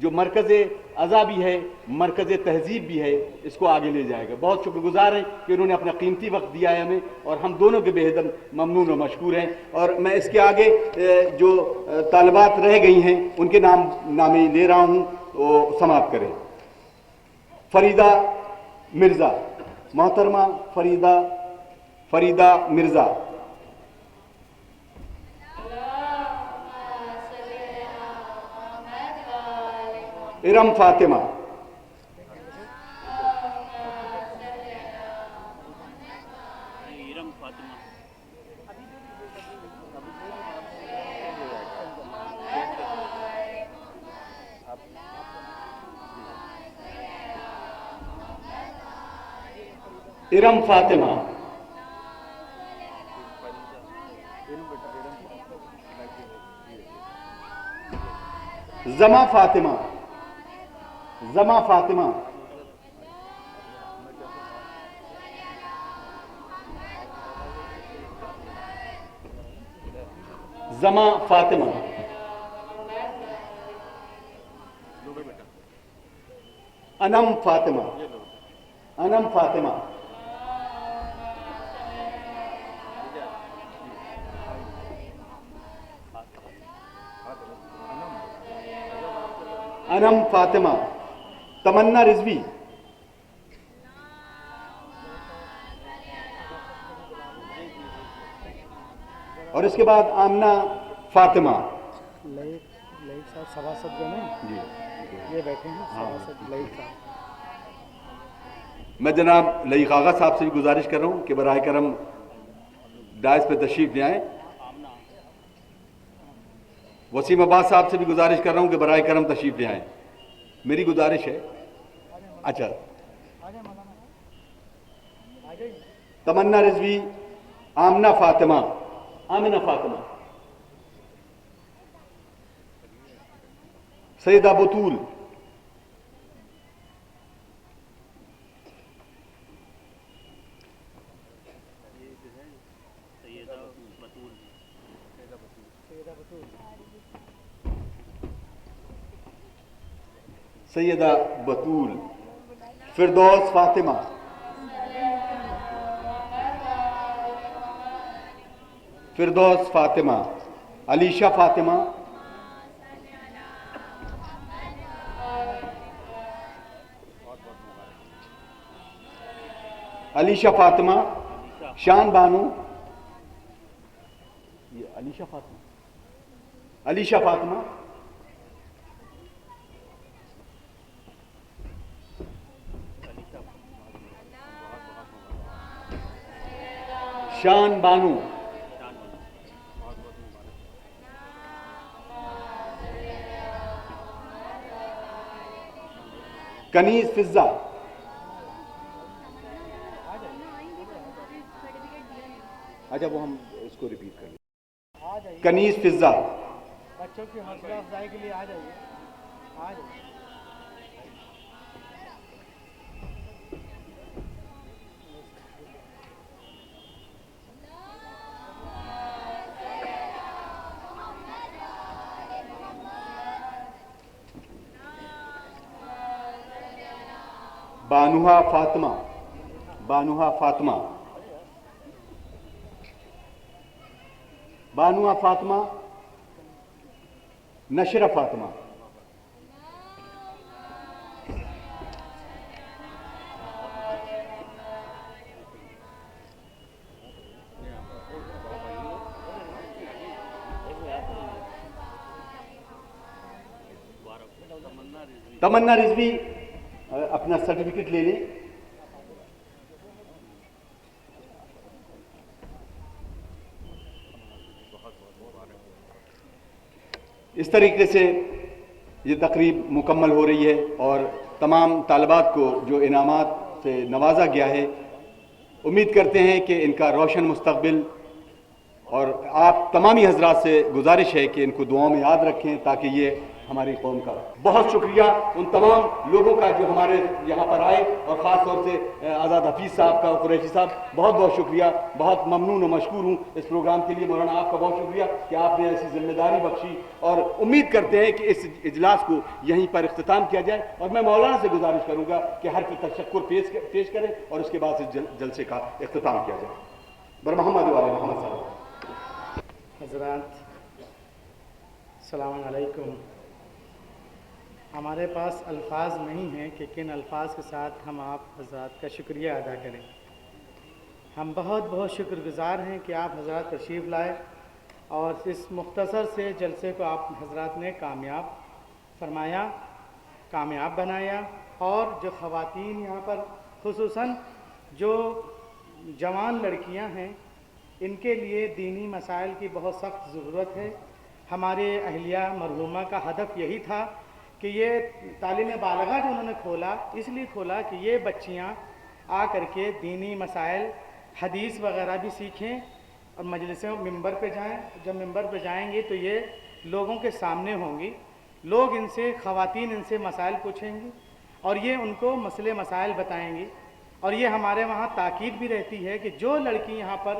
جو مرکز اعضا بھی ہے، مرکز تہذیب بھی ہے، اس کو آگے لے جائے گا۔ بہت شکر گزار ہیں کہ انہوں نے اپنا قیمتی وقت دیا ہے ہمیں، اور ہم دونوں کے بے حد ممنون و مشکور ہیں۔ اور میں اس کے آگے جو طالبات رہ گئی ہیں ان کے نامے لے رہا ہوں، وہ سماعت کریں۔ فریدہ مرزا، محترمہ فریدہ مرزا۔ ارم فاطمہ، ارم فاطمہ، زما فاطمہ، زما فاطمہ، زما فاطمہ، انم فاطمہ، انم فاطمہ، انم فاطمہ، تمنا رضوی، اور اس کے بعد آمنہ فاطمہ۔ لائق صاحب سباسد جو نہیں جی یہ بیٹھے ہیں، سباسد لائق صاحب۔ میں جناب لئیق آغا صاحب سے بھی گزارش کر رہا ہوں کہ براہ کرم ڈائس پہ تشریف لے آئیں۔ وسیم عباس صاحب سے بھی گزارش کر رہا ہوں کہ براہ کرم تشریف لے آئیں، میری گزارش ہے۔ اچھا، تمنا رضوی، آمنہ فاطمہ، آمنہ فاطمہ، سیدہ بطول، سیدہ بطول، فردوس فاطمہ، فردوس فاطمہ، علیشہ فاطمہ، علیشہ فاطمہ، شان بانو، یہ علیشہ فاطمہ، علیشہ فاطمہ، شان بانو، کنیز فضہ، اچھا وہ ہم اس کو ریپیٹ کر لیں، کنیز فضہ، بچوں کی حوصلہ افزائی کے لیے آ جائیے، آ جائیے۔ بانوہا فاطمہ، بانوہا فاطمہ، بانوہا فاطمہ، نشرہ فاطمہ، تمنا رضوی اپنا سرٹیفکیٹ لے لیں۔ اس طریقے سے یہ تقریب مکمل ہو رہی ہے اور تمام طالبات کو جو انعامات سے نوازا گیا ہے، امید کرتے ہیں کہ ان کا روشن مستقبل، اور آپ تمامی حضرات سے گزارش ہے کہ ان کو دعاؤں میں یاد رکھیں تاکہ یہ ہماری قوم کا. بہت شکریہ ان تمام لوگوں کا جو ہمارے یہاں پر آئے, اور خاص طور سے آزاد حفیظ صاحب کا, قریشی صاحب, بہت بہت شکریہ. بہت ممنون و مشکور ہوں اس پروگرام کے لیے. مولانا آپ کا بہت شکریہ کہ آپ نے ایسی ذمہ داری بخشی, اور امید کرتے ہیں کہ اس اجلاس کو یہیں پر اختتام کیا جائے. اور میں مولانا سے گزارش کروں گا کہ ہر کی تشکر پیش کریں اور اس کے بعد اس جلسے کا اختتام کیا جائے. برمحمد والے محمد صاحب. حضرات السلام علیکم. ہمارے پاس الفاظ نہیں ہیں کہ کن الفاظ کے ساتھ ہم آپ حضرات کا شکریہ ادا کریں. ہم بہت بہت شکر گزار ہیں کہ آپ حضرات تشریف لائے اور اس مختصر سے جلسے کو آپ حضرات نے کامیاب فرمایا, کامیاب بنایا. اور جو خواتین یہاں پر خصوصاً جو جوان لڑکیاں ہیں, ان کے لیے دینی مسائل کی بہت سخت ضرورت ہے. ہمارے اہلیہ مرحومہ کا ہدف یہی تھا کہ یہ تعلیم بالغہ جو انہوں نے کھولا, اس لیے کھولا کہ یہ بچیاں آ کر کے دینی مسائل, حدیث وغیرہ بھی سیکھیں اور مجلسوں ممبر پہ جائیں. جب ممبر پہ جائیں گی تو یہ لوگوں کے سامنے ہوں گی, لوگ ان سے, خواتین ان سے مسائل پوچھیں گی اور یہ ان کو مسئلے مسائل بتائیں گی. اور یہ ہمارے وہاں تاکید بھی رہتی ہے کہ جو لڑکی یہاں پر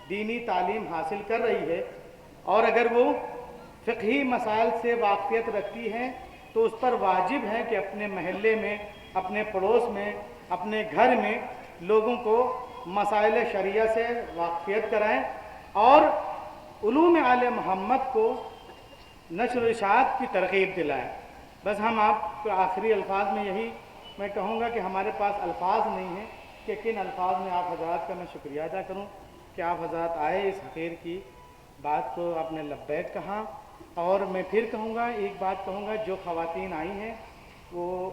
دینی تعلیم حاصل کر رہی ہے اور اگر وہ فقہی مسائل سے واقفیت رکھتی ہے تو اس پر واجب ہے کہ اپنے محلے میں, اپنے پڑوس میں, اپنے گھر میں لوگوں کو مسائل شریعہ سے واقفیت کرائیں اور علوم آل محمد کو نشر و اشاعت کی ترغیب دلائیں. بس ہم آپ کو آخری الفاظ میں یہی میں کہوں گا کہ ہمارے پاس الفاظ نہیں ہیں کہ کن الفاظ میں آپ حضرات کا میں شکریہ ادا کروں کہ آپ حضرات آئے, اس خیر کی بات کو آپ نے لبیک کہا. اور میں پھر کہوں گا, ایک بات کہوں گا, جو خواتین آئی ہیں وہ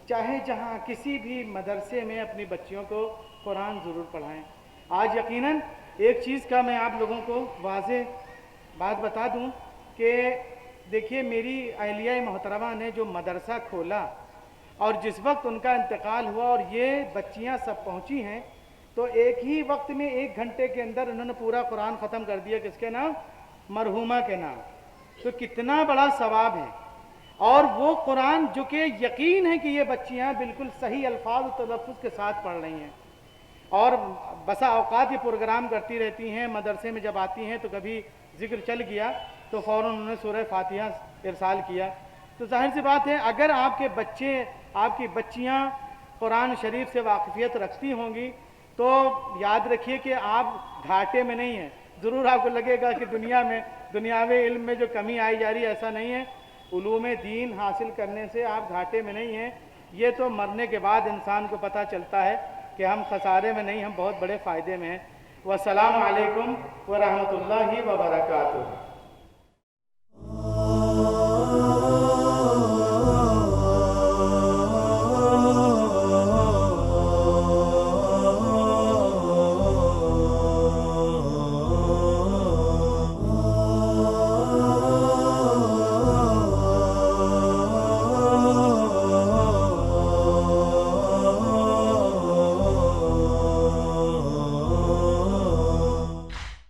چاہے جہاں کسی بھی مدرسے میں اپنی بچیوں کو قرآن ضرور پڑھائیں. آج یقیناً ایک چیز کا میں آپ لوگوں کو واضح بات بتا دوں کہ دیکھیے, میری اہلیہ محترمہ نے جو مدرسہ کھولا اور جس وقت ان کا انتقال ہوا اور یہ بچیاں سب پہنچی ہیں تو ایک ہی وقت میں 1 گھنٹے کے اندر انہوں نے پورا قرآن ختم کر دیا. کس کے نام؟ مرحومہ کے نام. تو کتنا بڑا ثواب ہے. اور وہ قرآن جو کہ یقین ہے کہ یہ بچیاں بالکل صحیح الفاظ و تلفظ کے ساتھ پڑھ رہی ہیں. اور بسا اوقات یہ پروگرام کرتی رہتی ہیں, مدرسے میں جب آتی ہیں تو کبھی ذکر چل گیا تو فوراً انہوں نے سورہ فاتحہ ارسال کیا. تو ظاہر سی بات ہے, اگر آپ کے بچے, آپ کی بچیاں قرآن شریف سے واقفیت رکھتی ہوں گی تو یاد رکھیے کہ آپ گھاٹے میں نہیں ہیں. ضرور آپ کو لگے گا کہ دنیا میں دنیاوی علم میں جو کمی آئی جا رہی ہے, ایسا نہیں ہے. علوم دین حاصل کرنے سے آپ گھاٹے میں نہیں ہیں. یہ تو مرنے کے بعد انسان کو پتہ چلتا ہے کہ ہم خسارے میں نہیں, ہم بہت بڑے فائدے میں ہیں. والسلام علیکم ورحمۃ اللہ وبرکاتہ.